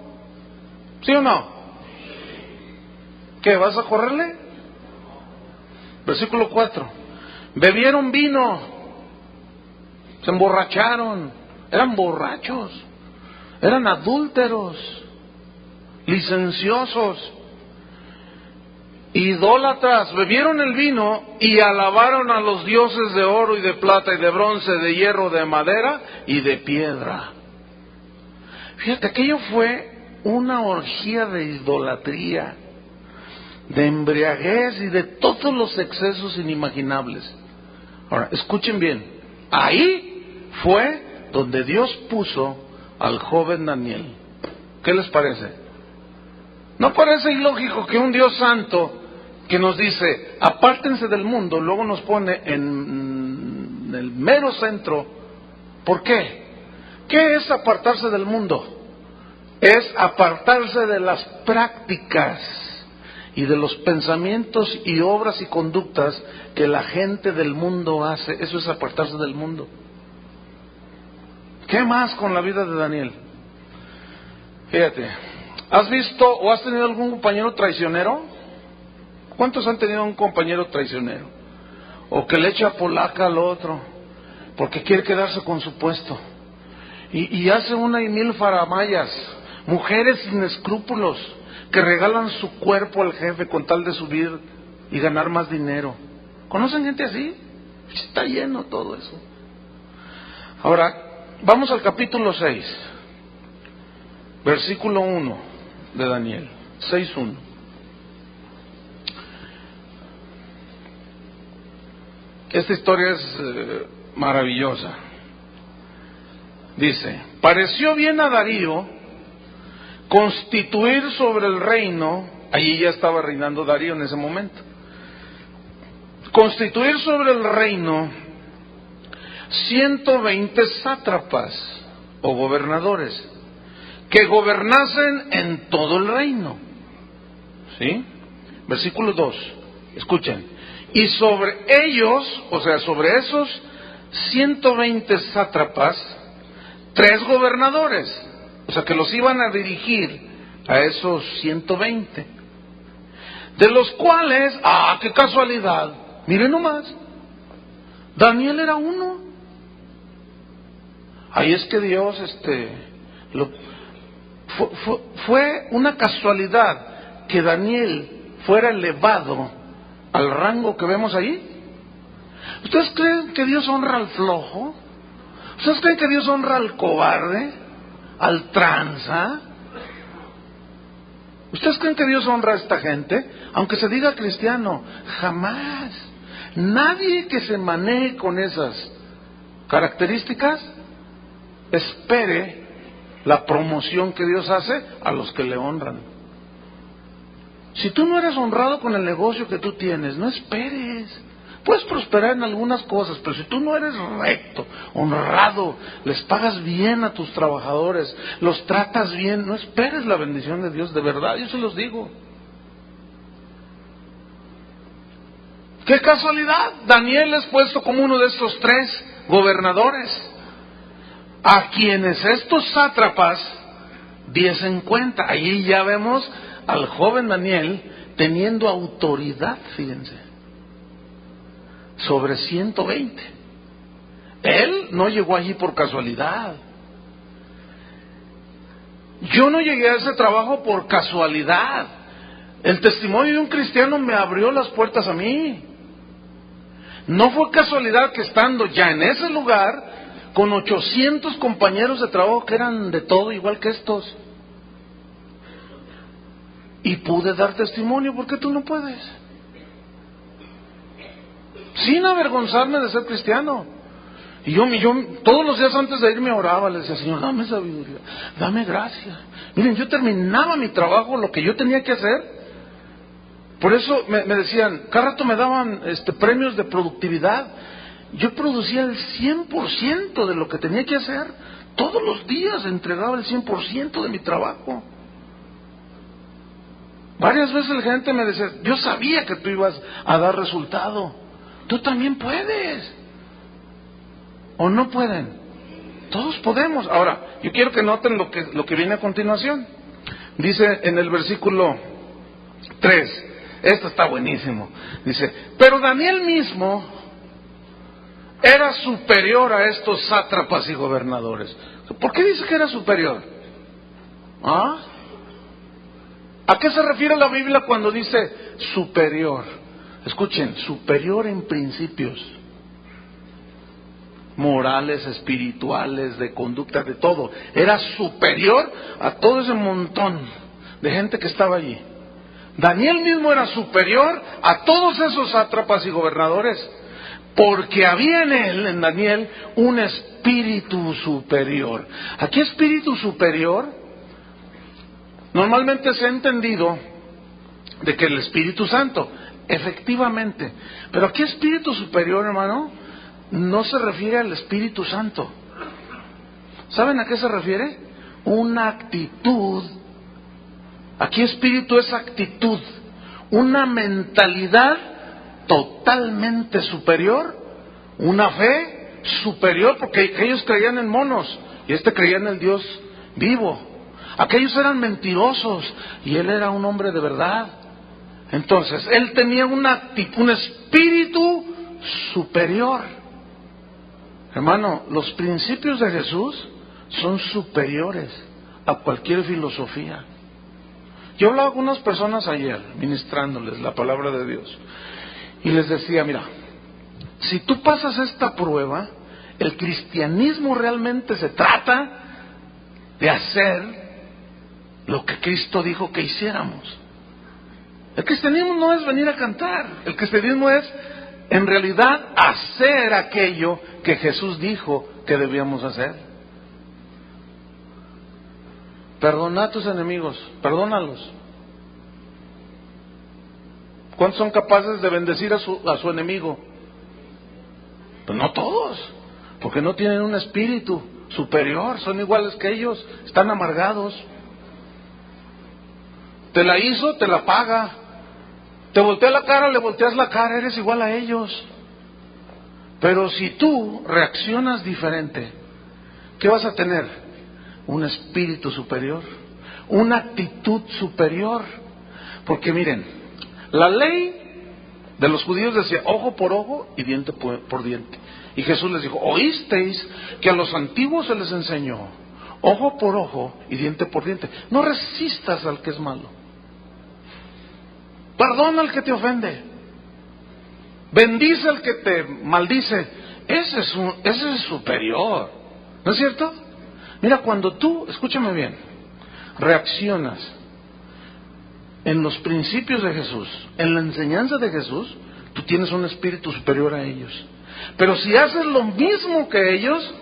¿Sí o no? ¿Qué, vas a correrle? Versículo 4. Bebieron vino, se emborracharon, eran borrachos, eran adúlteros, licenciosos, idólatras. Bebieron el vino y alabaron a los dioses de oro y de plata y de bronce, de hierro, de madera y de piedra. Fíjate, aquello fue una orgía de idolatría, de embriaguez y de todos los excesos inimaginables. Ahora, escuchen bien, ahí fue donde Dios puso al joven Daniel. ¿Qué les parece? ¿No parece ilógico que un Dios santo que nos dice, apártense del mundo, luego nos pone en el mero centro? ¿Por qué? ¿Qué es apartarse del mundo? Es apartarse de las prácticas y de los pensamientos y obras y conductas que la gente del mundo hace. Eso es apartarse del mundo. ¿Qué más con la vida de Daniel? Fíjate, ¿has visto o has tenido algún compañero traicionero? ¿Cuántos han tenido un compañero traicionero? O que le echa polaca al otro porque quiere quedarse con su puesto. Y hace una y mil faramayas. Mujeres sin escrúpulos que regalan su cuerpo al jefe con tal de subir y ganar más dinero. ¿Conocen gente así? Está lleno todo eso. Ahora, vamos al capítulo 6, versículo 1 de Daniel, 6:1. Esta historia es maravillosa. Dice, pareció bien a Darío constituir sobre el reino, allí ya estaba reinando Darío en ese momento, constituir sobre el reino 120 sátrapas o gobernadores que gobernasen en todo el reino. ¿Sí? Versículo 2, escuchen. Y sobre ellos, o sea, sobre esos 120 sátrapas, 3 gobernadores. O sea, que los iban a dirigir a esos 120. De los cuales, qué casualidad, miren nomás, Daniel era uno. Ahí es que Dios, fue una casualidad que Daniel fuera elevado al rango que vemos ahí. ¿Ustedes creen que Dios honra al flojo? ¿Ustedes creen que Dios honra al cobarde? ¿Al tranza? ¿Ustedes creen que Dios honra a esta gente? Aunque se diga cristiano, jamás. Nadie que se maneje con esas características espere la promoción que Dios hace a los que le honran. Si tú no eres honrado con el negocio que tú tienes, no esperes. Puedes prosperar en algunas cosas, pero si tú no eres recto, honrado, les pagas bien a tus trabajadores, los tratas bien, no esperes la bendición de Dios, de verdad, yo se los digo. ¡Qué casualidad! Daniel es puesto como uno de estos 3 gobernadores, a quienes estos sátrapas diesen cuenta. Allí ya vemos al joven Daniel teniendo autoridad, fíjense, sobre 120. Él no llegó allí por casualidad. Yo no llegué a ese trabajo por casualidad. El testimonio de un cristiano me abrió las puertas a mí. No fue casualidad que estando ya en ese lugar, con 800 compañeros de trabajo que eran de todo igual que estos, y pude dar testimonio. ¿Por qué tú no puedes? Sin avergonzarme de ser cristiano. Y yo todos los días antes de irme oraba, le decía: Señor, dame sabiduría, dame gracia. Miren, yo terminaba mi trabajo, lo que yo tenía que hacer. Por eso me decían, cada rato me daban premios de productividad. Yo producía el 100% de lo que tenía que hacer. Todos los días entregaba el 100% de mi trabajo. Varias veces la gente me decía: yo sabía que tú ibas a dar resultado. Tú también puedes. ¿O no pueden? Todos podemos. Ahora, yo quiero que noten lo que viene a continuación. Dice en el versículo 3, esto está buenísimo. Dice: pero Daniel mismo era superior a estos sátrapas y gobernadores. ¿Por qué dice que era superior? ¿Ah? ¿A qué se refiere la Biblia cuando dice superior? Escuchen, superior en principios morales, espirituales, de conducta, de todo. Era superior a todo ese montón de gente que estaba allí. Daniel mismo era superior a todos esos sátrapas y gobernadores, porque había en él, en Daniel, un espíritu superior. Aquí espíritu superior, normalmente se ha entendido de que el Espíritu Santo, efectivamente, pero aquí espíritu superior, hermano, no se refiere al Espíritu Santo. ¿Saben a qué se refiere? Una actitud. Aquí espíritu es actitud, una mentalidad totalmente superior, una fe superior, porque ellos creían en monos y creía en el Dios vivo. Aquellos eran mentirosos y él era un hombre de verdad. Entonces, él tenía un espíritu superior. Hermano, los principios de Jesús son superiores a cualquier filosofía. Yo hablaba con unas personas ayer, ministrándoles la palabra de Dios, y les decía: mira, si tú pasas esta prueba, el cristianismo realmente se trata de hacer lo que Cristo dijo que hiciéramos. El cristianismo no es venir a cantar, el cristianismo es en realidad hacer aquello que Jesús dijo que debíamos hacer. Perdona a tus enemigos, perdónalos. ¿Cuántos son capaces de bendecir a su enemigo? Pues no todos, porque no tienen un espíritu superior, son iguales que ellos, están amargados. Te la hizo, te la paga. Te voltea la cara, le volteas la cara, eres igual a ellos. Pero si tú reaccionas diferente, ¿qué vas a tener? Un espíritu superior, una actitud superior. Porque miren, la ley de los judíos decía ojo por ojo y diente por diente. Y Jesús les dijo: oísteis que a los antiguos se les enseñó ojo por ojo y diente por diente. No resistas al que es malo. Perdona al que te ofende. Bendice al que te maldice. Ese es superior. ¿No es cierto? Mira, cuando tú, escúchame bien, reaccionas en los principios de Jesús, en la enseñanza de Jesús, tú tienes un espíritu superior a ellos. Pero si haces lo mismo que ellos,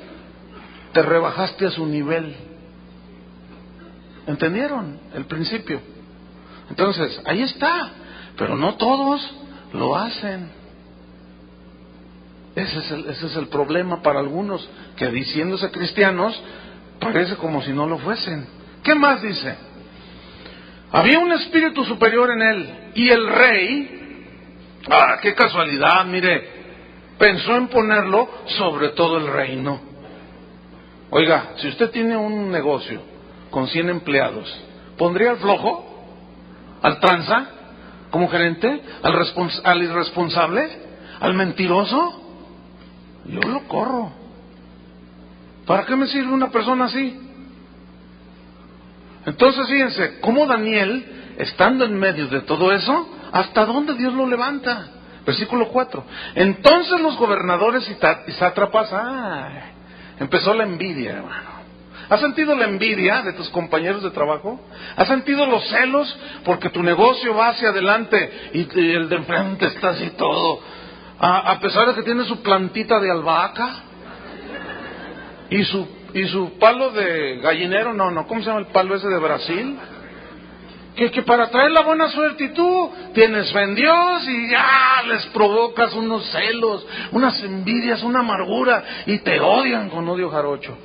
te rebajaste a su nivel. ¿Entendieron el principio? Entonces, ahí está. Pero no todos lo hacen. Ese es el problema para algunos, que diciéndose cristianos, parece como si no lo fuesen. ¿Qué más dice? Había un espíritu superior en él, y el rey, qué casualidad, mire, pensó en ponerlo sobre todo el reino. Oiga, si usted tiene un negocio con 100 empleados, ¿pondría al flojo? ¿Al tranza? ¿Como gerente? ¿Al irresponsable? ¿Al mentiroso? Yo lo corro. ¿Para qué me sirve una persona así? Entonces fíjense, cómo Daniel, estando en medio de todo eso, ¿hasta dónde Dios lo levanta? Versículo 4. Entonces los gobernadores y sátrapas, empezó la envidia, hermano. ¿Has sentido la envidia de tus compañeros de trabajo? ¿Has sentido los celos porque tu negocio va hacia adelante y el de enfrente está así todo? A pesar de que tiene su plantita de albahaca y su palo de gallinero, ¿cómo se llama el palo ese de Brasil? Que para traer la buena suerte, y tú tienes fe en Dios y ya les provocas unos celos, unas envidias, una amargura, y te odian con odio jarocho.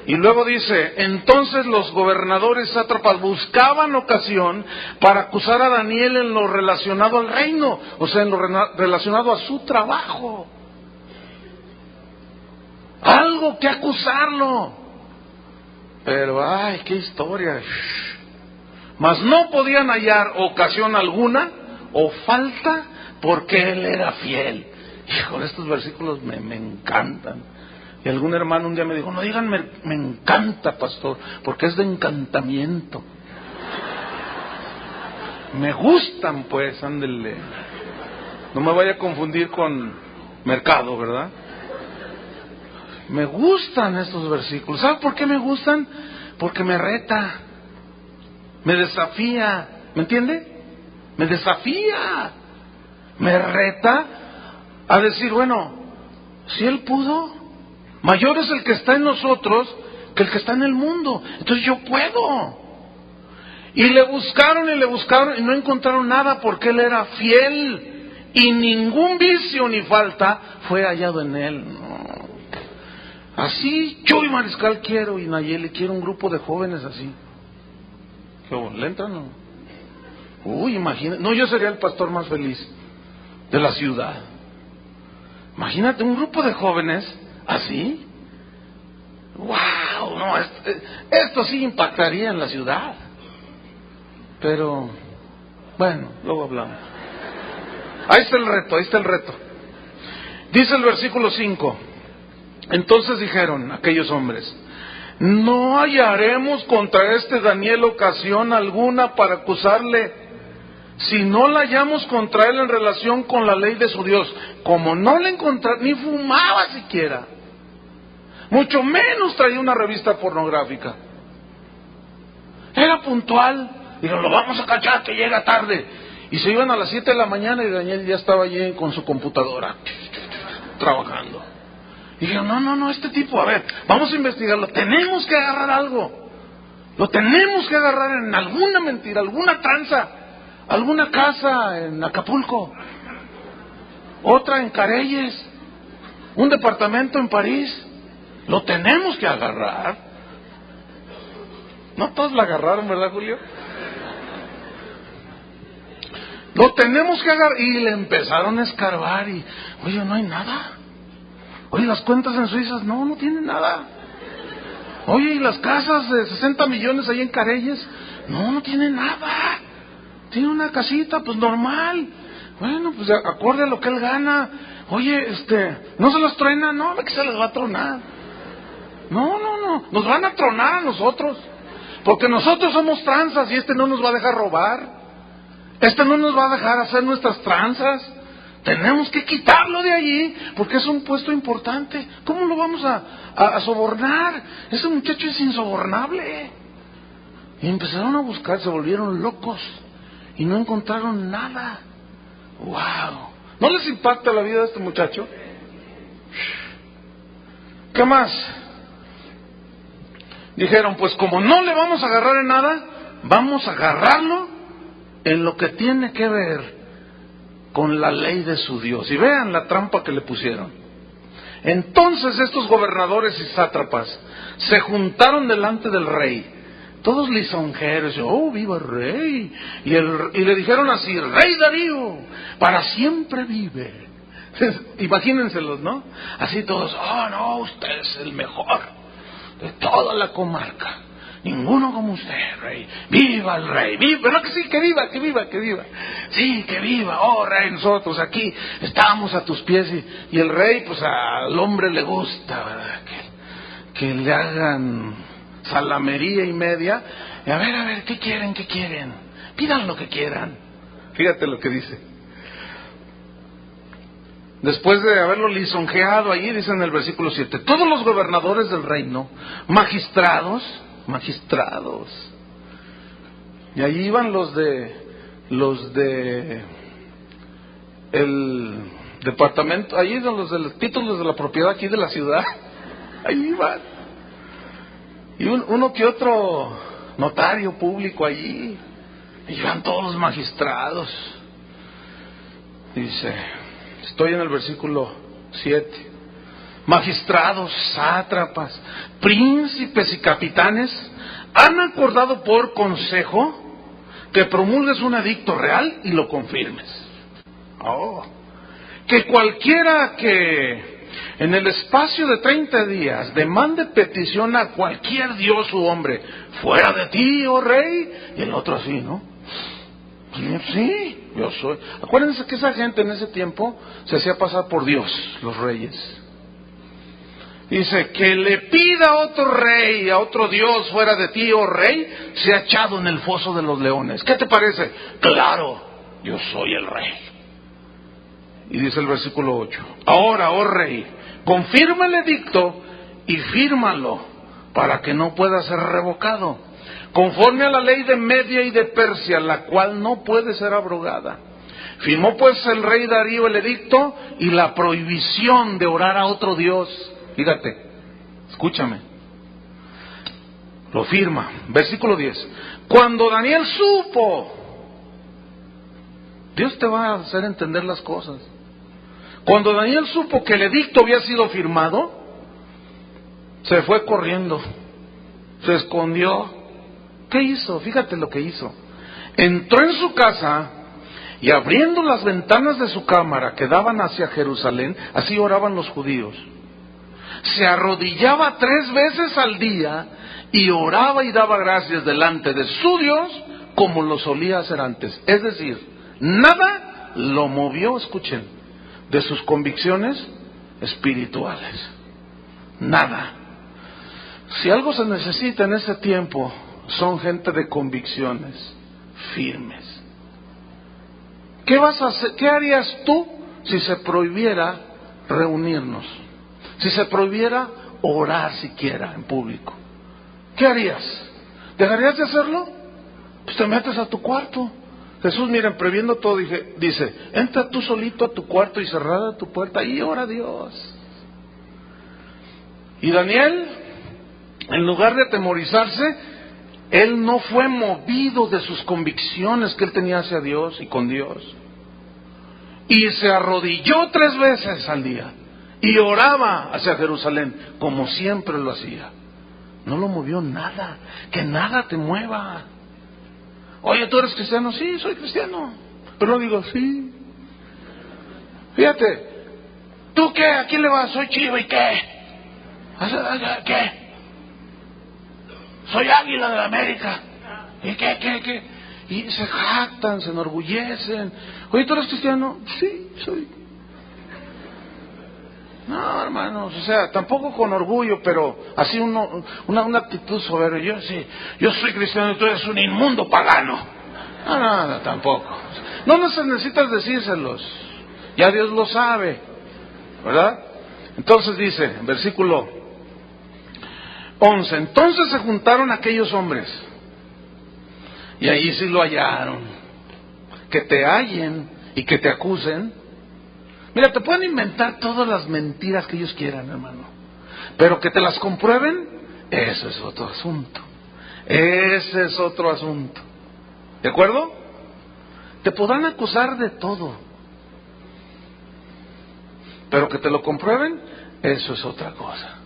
Y luego dice: entonces los gobernadores sátrapas buscaban ocasión para acusar a Daniel en lo relacionado al reino, o sea, en lo relacionado a su trabajo. Algo que acusarlo. Pero, qué historia. Mas no podían hallar ocasión alguna o falta, porque él era fiel. Hijo, estos versículos me encantan. Y algún hermano un día me dijo: no digan me encanta, pastor, porque es de encantamiento. Me gustan, pues, ándele. No me vaya a confundir con mercado, ¿verdad? Me gustan estos versículos. ¿Sabe por qué me gustan? Porque me reta, me desafía, ¿me entiende? Me desafía, me reta a decir: bueno, si él pudo, mayor es el que está en nosotros que el que está en el mundo. Entonces yo puedo. Y le buscaron y no encontraron nada, porque él era fiel y ningún vicio ni falta fue hallado en él. No. Así yo y Mariscal quiero, y Nayeli quiero un grupo de jóvenes así. ¿Le entran o no? Uy, imagínate. No, yo sería el pastor más feliz de la ciudad. Imagínate un grupo de jóvenes así. ¡Wow! No, esto sí impactaría en la ciudad. Pero, bueno, luego hablamos. Ahí está el reto. Dice el versículo 5. Entonces dijeron aquellos hombres: no hallaremos contra este Daniel ocasión alguna para acusarle, si no la hallamos contra él en relación con la ley de su Dios. Como no le encontraron, ni fumaba siquiera, mucho menos traía una revista pornográfica, era puntual. Dijeron: lo vamos a cachar, que llega tarde. Y se iban a las 7 de la mañana y Daniel ya estaba allí con su computadora trabajando. Y dijeron: no, este tipo, a ver, vamos a investigarlo, tenemos que agarrar algo, lo tenemos que agarrar en alguna mentira, alguna tranza, alguna casa en Acapulco, otra en Careyes, un departamento en París, lo tenemos que agarrar. No todos la agarraron, ¿verdad, Julio? Lo tenemos que agarrar. Y le empezaron a escarbar y, oye, no hay nada. Oye, las cuentas en Suiza, no tienen nada. Oye, ¿y las casas de 60 millones ahí en Careyes? No tienen nada. Tiene una casita, pues normal. Bueno, pues acorde a lo que él gana. Oye, ¿no se los truena? No, que se les va a tronar. No, nos van a tronar a nosotros. Porque nosotros somos tranzas y no nos va a dejar robar. No nos va a dejar hacer nuestras tranzas. Tenemos que quitarlo de allí porque es un puesto importante. ¿Cómo lo vamos a sobornar? Ese muchacho es insobornable. Y empezaron a buscar, se volvieron locos y no encontraron nada. ¡Wow! ¿No les impacta la vida de este muchacho? ¿Qué más? Dijeron, pues como no le vamos a agarrar en nada, vamos a agarrarlo en lo que tiene que ver con la ley de su Dios. Y vean la trampa que le pusieron. Entonces estos gobernadores y sátrapas se juntaron delante del rey, todos lisonjeros, ¡oh, viva el rey! Y le dijeron así, Rey Darío, para siempre vive. Imagínenselos, ¿no? Así todos, ¡oh, no, usted es el mejor de toda la comarca! Ninguno como usted, rey. ¡Viva el rey! ¡Viva! ¿Verdad que sí? ¡Que viva, que viva, que viva! Sí, que viva. ¡Oh, rey! Nosotros aquí estamos a tus pies. Y el rey, pues al hombre le gusta, ¿verdad? Que le hagan salamería y media. Y a ver, ¿qué quieren? ¿Qué quieren? Pidan lo que quieran. Fíjate lo que dice. Después de haberlo lisonjeado allí, dice en el versículo 7, todos los gobernadores del reino, magistrados, y allí iban los de el departamento, allí iban los de los títulos de la propiedad aquí de la ciudad, ahí iban, y uno que otro notario público allí, y iban todos los magistrados. Dice, estoy en el versículo 7, magistrados, sátrapas, príncipes y capitanes han acordado por consejo que promulgues un edicto real y lo confirmes. Que cualquiera que en el espacio de 30 días demande petición a cualquier dios u hombre fuera de ti, oh rey, y el otro así, ¿no? Sí, yo soy. Acuérdense que esa gente en ese tiempo se hacía pasar por Dios, los reyes. Dice, que le pida a otro rey, a otro dios fuera de ti, oh rey, sea echado en el foso de los leones. ¿Qué te parece? Claro, yo soy el rey. Y dice el versículo 8, ahora, oh rey, confirma el edicto y fírmalo para que no pueda ser revocado, conforme a la ley de Media y de Persia, la cual no puede ser abrogada. Firmó pues el rey Darío el edicto y la prohibición de orar a otro dios. Fíjate, escúchame. Lo firma. Versículo 10. Cuando Daniel supo, Dios te va a hacer entender las cosas. Cuando Daniel supo que el edicto había sido firmado, se fue corriendo, se escondió. ¿Qué hizo? Fíjate lo que hizo. Entró en su casa y abriendo las ventanas de su cámara que daban hacia Jerusalén, así oraban los judíos. Se arrodillaba 3 veces al día y oraba y daba gracias delante de su Dios como lo solía hacer antes. Es decir, nada lo movió, escuchen, de sus convicciones espirituales. Nada. Si algo se necesita en ese tiempo, son gente de convicciones firmes. ¿Qué vas a hacer? ¿Qué harías tú si se prohibiera reunirnos? Si se prohibiera orar siquiera en público, ¿qué harías? ¿Dejarías de hacerlo? Pues te metes a tu cuarto. Jesús, miren, previendo todo, dice, entra tú solito a tu cuarto y cerrada tu puerta y ora a Dios. Y Daniel, en lugar de atemorizarse, él no fue movido de sus convicciones que él tenía hacia Dios y con Dios. Y se arrodilló 3 veces al día. Y oraba hacia Jerusalén, como siempre lo hacía. No lo movió nada. Que nada te mueva. Oye, ¿tú eres cristiano? Sí, soy cristiano. Pero no digo, sí. Fíjate. ¿Tú qué? ¿A quién le vas? Soy Chivo, ¿y qué? ¿Qué? Soy Águila de la América. ¿Y qué? Y se jactan, se enorgullecen. Oye, ¿tú eres cristiano? Sí, soy. No, hermanos, o sea, tampoco con orgullo, pero así una actitud soberbia. Yo soy cristiano y tú eres un inmundo pagano. No, tampoco. No necesitas decírselos. Ya Dios lo sabe, ¿verdad? Entonces dice, en versículo 11, entonces se juntaron aquellos hombres y ahí sí lo hallaron. Que te hallen y que te acusen. Mira, te pueden inventar todas las mentiras que ellos quieran, hermano, pero que te las comprueben, eso es otro asunto. Ese es otro asunto. ¿De acuerdo? Te podrán acusar de todo, pero que te lo comprueben, eso es otra cosa.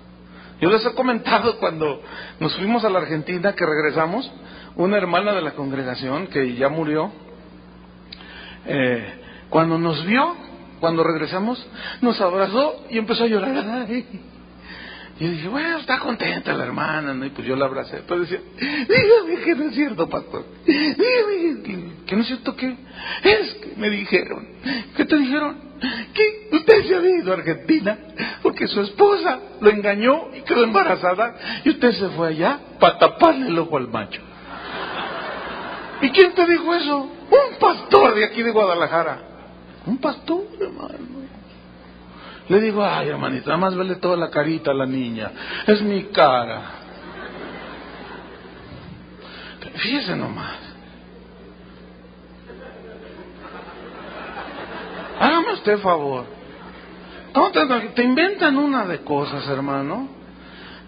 Yo les he comentado cuando nos fuimos a la Argentina, que regresamos, una hermana de la congregación que ya murió, cuando nos vio, cuando regresamos, nos abrazó y empezó a llorar. Ay. Y yo dije, bueno, está contenta la hermana, ¿no? Y pues yo la abracé. Pero decía, dígame que no es cierto, pastor. Dígame que no es cierto. ¿Qué? Es que me dijeron. ¿Qué te dijeron? Que usted se había ido a Argentina porque su esposa lo engañó y quedó embarazada y usted se fue allá para taparle el ojo al macho. ¿Y quién te dijo eso? Un pastor de aquí de Guadalajara. Un pastor, hermano. Le digo, ay, hermanita, nada más vele toda la carita a la niña. Es mi cara. Fíjese nomás. Hágame usted favor. No, te inventan una de cosas, hermano.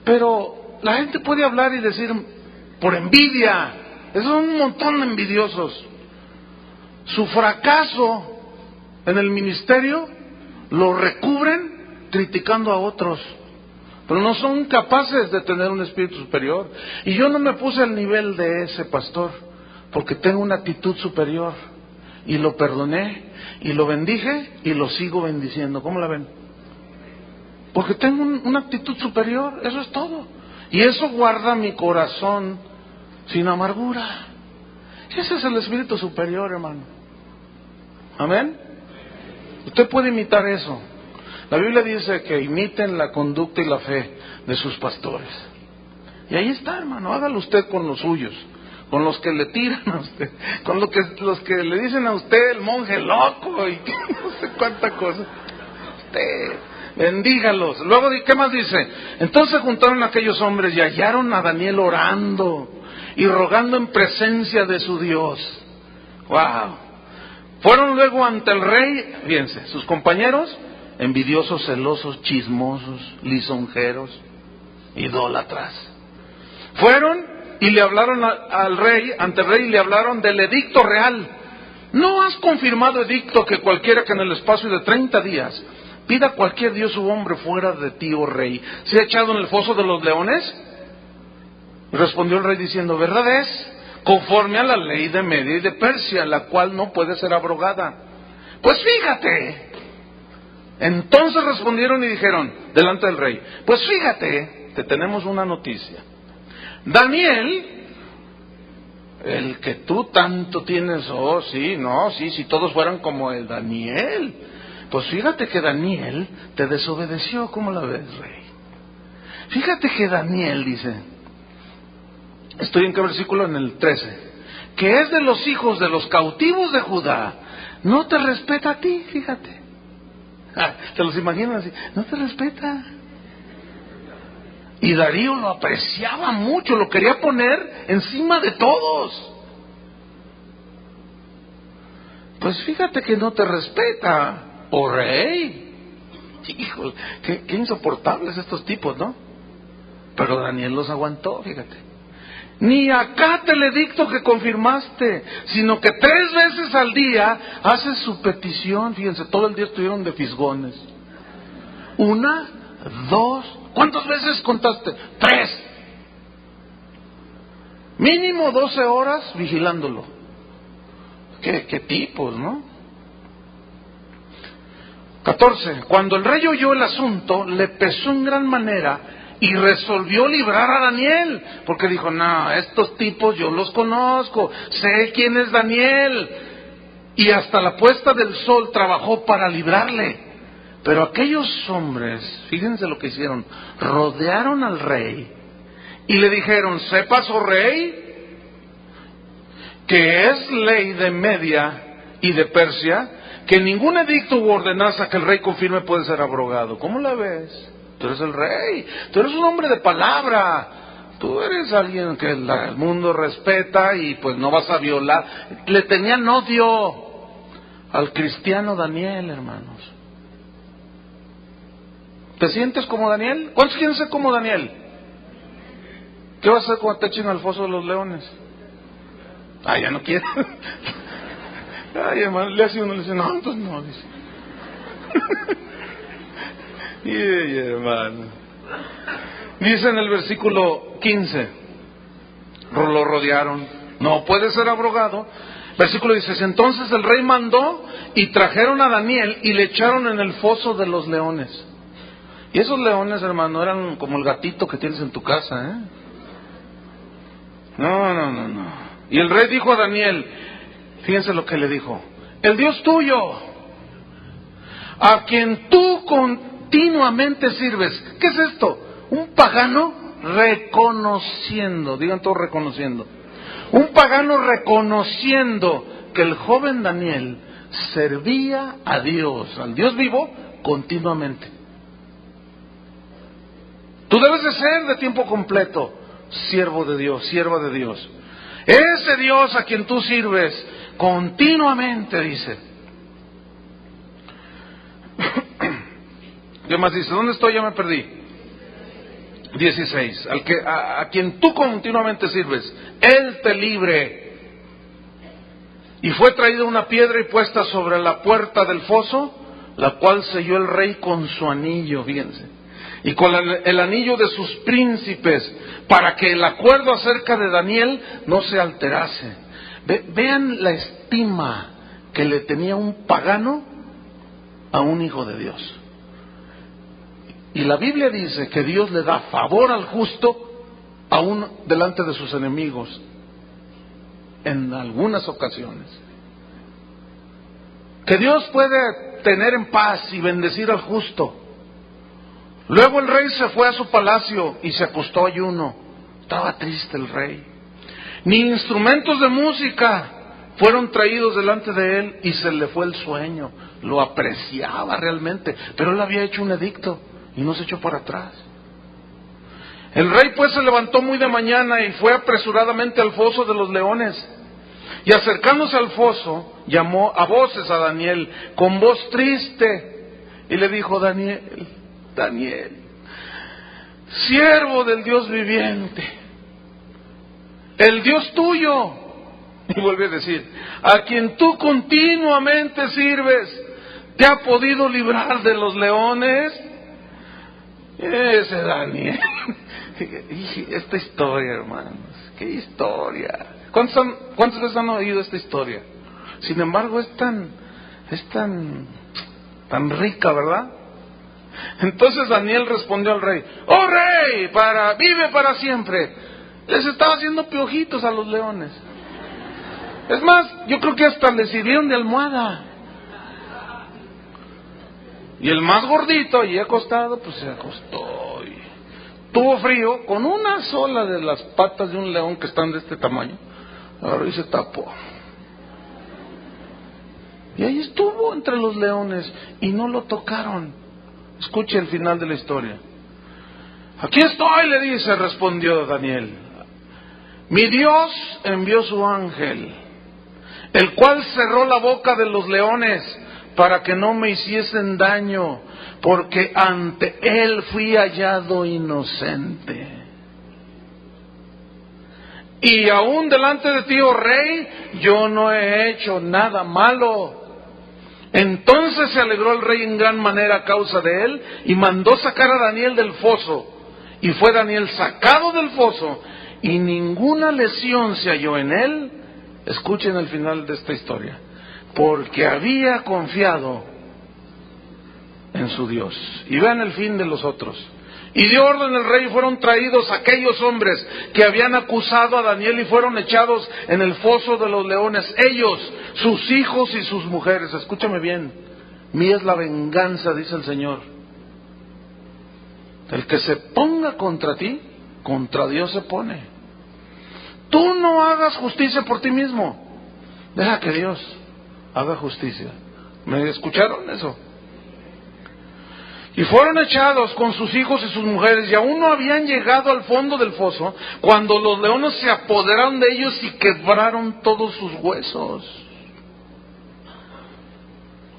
Pero la gente puede hablar y decir por envidia. Esos son un montón de envidiosos. Su fracaso en el ministerio lo recubren criticando a otros, pero no son capaces de tener un espíritu superior. Y yo no me puse al nivel de ese pastor, porque tengo una actitud superior, y lo perdoné, y lo bendije, y lo sigo bendiciendo. ¿Cómo la ven? Porque tengo una actitud superior, eso es todo. Y eso guarda mi corazón sin amargura. Ese es el espíritu superior, hermano. Amén. Usted puede imitar eso. La Biblia dice que imiten la conducta y la fe de sus pastores. Y ahí está, hermano, hágalo usted con los suyos, con los que le tiran a usted, con los que le dicen a usted el monje loco y no sé cuánta cosa. Usted, bendígalos. Luego, ¿qué más dice? Entonces juntaron a aquellos hombres y hallaron a Daniel orando y rogando en presencia de su Dios. ¡Wow! Fueron luego ante el rey, fíjense, sus compañeros, envidiosos, celosos, chismosos, lisonjeros, idólatras. Fueron y le hablaron al rey, ante el rey, y le hablaron del edicto real. ¿No has confirmado edicto que cualquiera que en el espacio de 30 días pida a cualquier dios u hombre fuera de ti, oh rey, sea echado en el foso de los leones? Respondió el rey diciendo, verdad es, conforme a la ley de Media y de Persia, la cual no puede ser abrogada. Pues fíjate. Entonces respondieron y dijeron delante del rey, pues fíjate, te tenemos una noticia. Daniel, el que tú tanto tienes, si todos fueran como el Daniel. Pues fíjate que Daniel te desobedeció. ¿Cómo la ves, rey? Fíjate que Daniel dice, estoy en qué versículo, en el 13, que es de los hijos de los cautivos de Judá, no te respeta a ti, fíjate. ¿Te los imaginan así? No te respeta. Y Darío lo apreciaba mucho, lo quería poner encima de todos. Pues fíjate que no te respeta, oh rey. Híjole, qué insoportables estos tipos, ¿no? Pero Daniel los aguantó, fíjate. Ni acate el edicto que confirmaste, sino que 3 veces al día haces su petición. Fíjense, todo el día estuvieron de fisgones. 1, 2, ¿cuántas veces contaste? 3. Mínimo 12 horas vigilándolo. ¿Qué tipos, no? 14. Cuando el rey oyó el asunto, le pesó en gran manera y resolvió librar a Daniel, porque dijo, no, estos tipos yo los conozco, sé quién es Daniel, y hasta la puesta del sol trabajó para librarle. Pero aquellos hombres, fíjense lo que hicieron, rodearon al rey y le dijeron: sepas, oh rey, que es ley de Media y de Persia, que ningún edicto u ordenanza que el rey confirme puede ser abrogado. ¿Cómo la ves? Tú eres el rey, tú eres un hombre de palabra, tú eres alguien que el mundo respeta y pues no vas a violar. Le tenían odio al cristiano Daniel, hermanos. ¿Te sientes como Daniel? ¿Cuántos quieren ser como Daniel? ¿Qué vas a hacer cuando te echen al foso de los leones? Ah, ya no quiere. Ay, hermano, le hace uno, le dice: no, entonces no, dice. Y hermano, dice en el versículo 15, lo rodearon, no puede ser abrogado. Versículo 16, entonces el rey mandó y trajeron a Daniel y le echaron en el foso de los leones. Y esos leones, hermano, eran como el gatito que tienes en tu casa, ¿eh? No. Y el rey dijo a Daniel, fíjense lo que le dijo: el Dios tuyo, a quien tú continuamente sirves. ¿Qué es esto? Un pagano reconociendo, digan todos reconociendo. Un pagano reconociendo que el joven Daniel servía a Dios, al Dios vivo, continuamente. Tú debes de ser de tiempo completo siervo de Dios, sierva de Dios. Ese Dios a quien tú sirves continuamente, dice. ¿Qué más dice? ¿Dónde estoy? Ya me perdí. 16. A quien tú continuamente sirves, Él te libre. Y fue traída una piedra y puesta sobre la puerta del foso, la cual selló el rey con su anillo, fíjense, y con el anillo de sus príncipes, para que el acuerdo acerca de Daniel no se alterase. Vean la estima que le tenía un pagano a un hijo de Dios. Y la Biblia dice que Dios le da favor al justo aún delante de sus enemigos, en algunas ocasiones. Que Dios puede tener en paz y bendecir al justo. Luego el rey se fue a su palacio y se acostó ayuno. Estaba triste el rey. Ni instrumentos de música fueron traídos delante de él y se le fue el sueño. Lo apreciaba realmente, pero él había hecho un edicto y no se echó para atrás. El rey pues se levantó muy de mañana y fue apresuradamente al foso de los leones. Y acercándose al foso, llamó a voces a Daniel con voz triste y le dijo: Daniel, siervo del Dios viviente, el Dios tuyo, y vuelve a decir, a quien tú continuamente sirves, ¿te ha podido librar de los leones? Ese Daniel. Esta historia, hermanos, qué historia. ¿Cuántas veces han oído esta historia? Sin embargo, es tan rica, ¿verdad? Entonces Daniel respondió al rey: ¡oh rey, vive para siempre! Les estaba haciendo piojitos a los leones. Es más, yo creo que hasta les sirvieron de almohada. Y el más gordito, allí acostado, pues se acostó y tuvo frío con una sola de las patas de un león que están de este tamaño. Ahora y se tapó. Y ahí estuvo entre los leones y no lo tocaron. Escuche el final de la historia. Aquí estoy, le dice, respondió Daniel. Mi Dios envió su ángel, el cual cerró la boca de los leones para que no me hiciesen daño, porque ante él fui hallado inocente. Y aún delante de ti, oh rey, yo no he hecho nada malo. Entonces se alegró el rey en gran manera a causa de él, y mandó sacar a Daniel del foso. Y fue Daniel sacado del foso, y ninguna lesión se halló en él. Escuchen el final de esta historia. Porque había confiado en su Dios. Y vean el fin de los otros. Y dio orden el rey, y fueron traídos aquellos hombres que habían acusado a Daniel y fueron echados en el foso de los leones, ellos, sus hijos y sus mujeres. Escúchame bien, Mía es la venganza, dice el Señor. El que se ponga contra ti, contra Dios se pone. Tú no hagas justicia por ti mismo. Deja que Dios haga justicia. ¿Me escucharon eso? Y fueron echados con sus hijos y sus mujeres, y aún no habían llegado al fondo del foso, cuando los leones se apoderaron de ellos y quebraron todos sus huesos.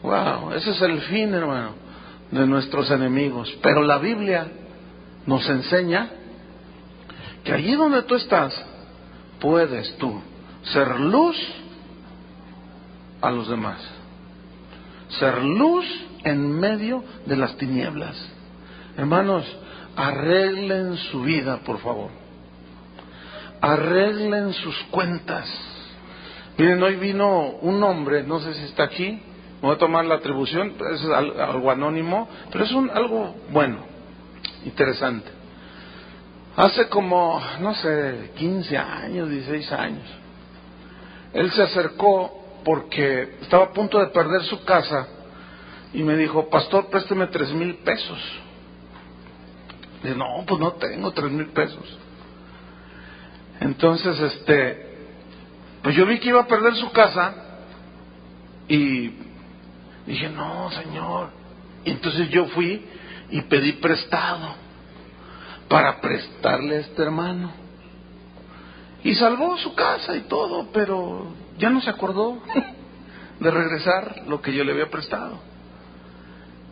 Wow, ese es el fin, hermano, de nuestros enemigos. Pero la Biblia nos enseña que allí donde tú estás, puedes tú ser luz a los demás. Ser luz en medio de las tinieblas. Hermanos, arreglen su vida, por favor. Arreglen sus cuentas. Miren, hoy vino un hombre, no sé si está aquí, me voy a tomar la atribución, es algo anónimo, pero es algo bueno, interesante. Hace como, no sé, 15 años, 16 años, él se acercó porque estaba a punto de perder su casa y me dijo: pastor, présteme 3,000 pesos. Le dije: no, pues no tengo 3,000 pesos. Entonces, pues yo vi que iba a perder su casa y dije: no, señor. Y entonces yo fui y pedí prestado para prestarle a este hermano. Y salvó su casa y todo, pero ya no se acordó de regresar lo que yo le había prestado.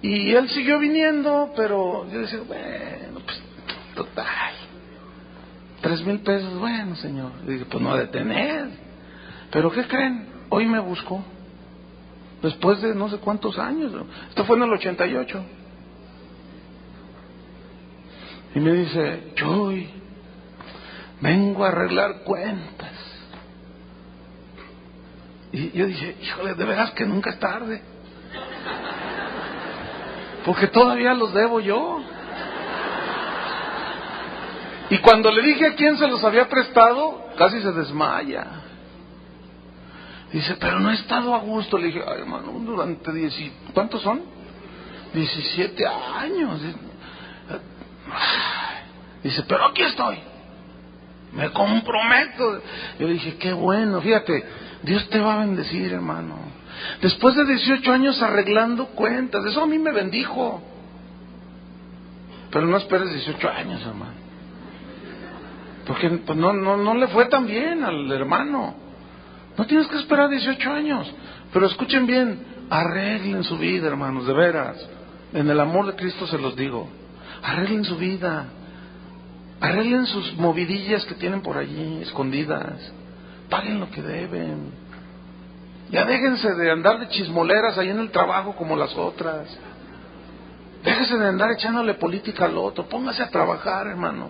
Y él siguió viniendo, pero yo decía: bueno, pues total, 3,000 pesos, bueno, señor. Le dije: pues no ha de tener. Pero ¿qué creen? Hoy me buscó, después de no sé cuántos años. Esto fue en el 88. Y me dice: Chuy, vengo a arreglar cuentas. Y yo dije: híjole, de veras que nunca es tarde, porque todavía los debo yo. Y cuando le dije a quién se los había prestado, casi se desmaya. Dice: pero no he estado a gusto. Le dije: ay, hermano, durante ¿cuántos son? 17 años. Dice: pero aquí estoy, me comprometo. Yo le dije: qué bueno, fíjate, Dios te va a bendecir, hermano. Después de 18 años arreglando cuentas, eso a mí me bendijo. Pero no esperes 18 años, hermano, porque pues no le fue tan bien al hermano. No tienes que esperar 18 años. Pero escuchen bien, arreglen su vida, hermanos, de veras. En el amor de Cristo se los digo. Arreglen su vida. Arreglen sus movidillas que tienen por allí escondidas. Paguen lo que deben. Ya déjense de andar de chismoleras ahí en el trabajo como las otras. Déjense de andar echándole política al otro. Póngase a trabajar, hermano.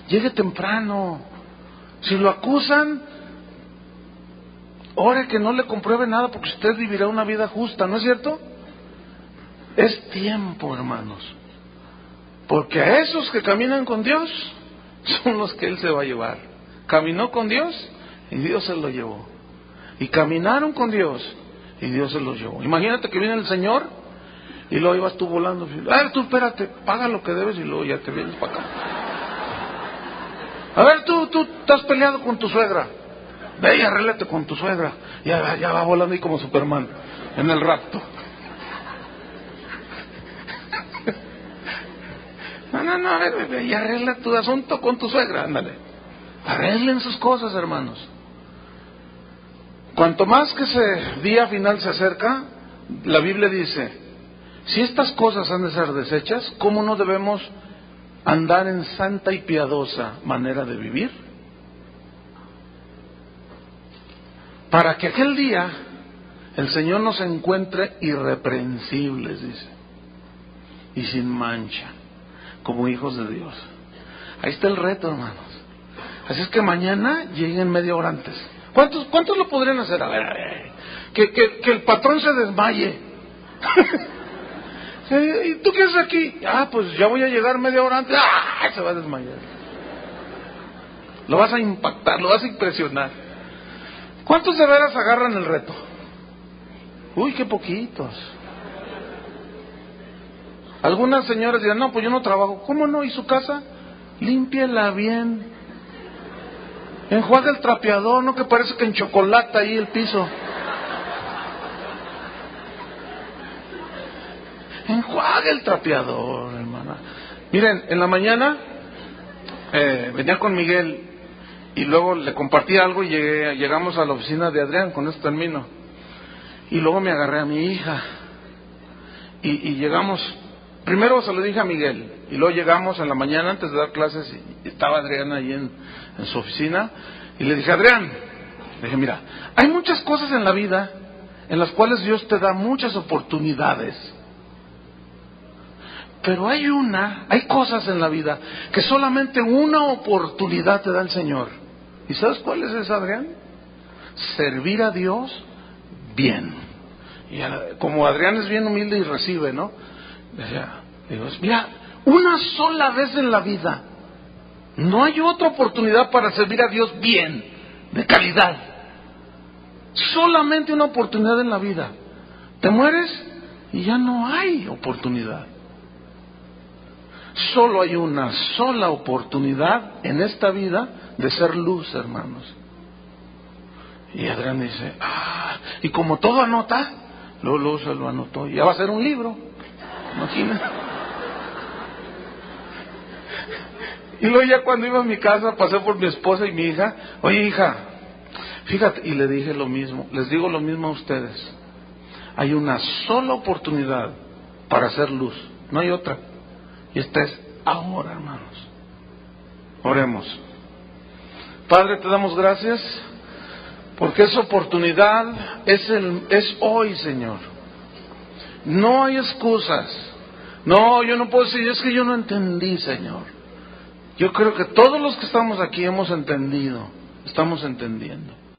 Llegue temprano. Si lo acusan, ore que no le compruebe nada, porque usted vivirá una vida justa, ¿no es cierto? Es tiempo, hermanos. Porque a esos que caminan con Dios son los que Él se va a llevar. Caminó con Dios y Dios se lo llevó. Y caminaron con Dios y Dios se los llevó. Imagínate que viene el Señor y luego ibas tú volando. A ver, tú espérate, paga lo que debes y luego ya te vienes para acá. A ver, tú estás peleado con tu suegra. Ve y arréglate con tu suegra. Ya va volando ahí como Superman en el rapto. No, a ver, ve y arregla tu asunto con tu suegra, ándale. Arreglen sus cosas, hermanos. Cuanto más que ese día final se acerca, la Biblia dice: si estas cosas han de ser deshechas, ¿cómo no debemos andar en santa y piadosa manera de vivir? Para que aquel día el Señor nos encuentre irreprensibles, dice, y sin mancha, como hijos de Dios. Ahí está el reto, hermanos. Así es que mañana lleguen media hora antes. ¿Cuántos lo podrían hacer? A ver, que el patrón se desmaye. ¿Y tú qué haces aquí? Pues ya voy a llegar media hora antes. Se va a desmayar. Lo vas a impactar, lo vas a impresionar. ¿Cuántos de veras agarran el reto? Uy, qué poquitos. Algunas señoras dirán, no, pues yo no trabajo. ¿Cómo no? ¿Y su casa? Límpiela bien. Enjuaga el trapeador, no que parece que en chocolate ahí el piso. Enjuaga el trapeador, hermana. Miren, en la mañana venía con Miguel y luego le compartí algo y llegamos a la oficina de Adrián, con esto termino. Y luego me agarré a mi hija y llegamos, primero se lo dije a Miguel y luego llegamos en la mañana antes de dar clases y estaba Adrián ahí en su oficina y le dije, Adrián, le dije, mira, hay muchas cosas en la vida en las cuales Dios te da muchas oportunidades. Pero hay cosas en la vida que solamente una oportunidad te da el Señor. ¿Y sabes cuál es esa, Adrián? Servir a Dios bien. Y como Adrián es bien humilde y recibe, ¿no? Digo, mira, una sola vez en la vida. No hay otra oportunidad para servir a Dios bien, de calidad. Solamente una oportunidad en la vida. Te mueres y ya no hay oportunidad. Solo hay una sola oportunidad en esta vida de ser luz, hermanos. Y Adrián dice, y como todo anota, luego se lo anotó. Y ya va a ser un libro, imagínate. Y luego ya cuando iba a mi casa pasé por mi esposa y mi hija. Oye, hija, fíjate, y le dije lo mismo, les digo lo mismo a ustedes. Hay una sola oportunidad para hacer luz, no hay otra. Y esta es ahora, hermanos. Oremos. Padre, te damos gracias porque esa oportunidad es hoy, Señor. No hay excusas. No, yo no puedo decir, es que yo no entendí, Señor. Yo creo que todos los que estamos aquí hemos entendido, estamos entendiendo.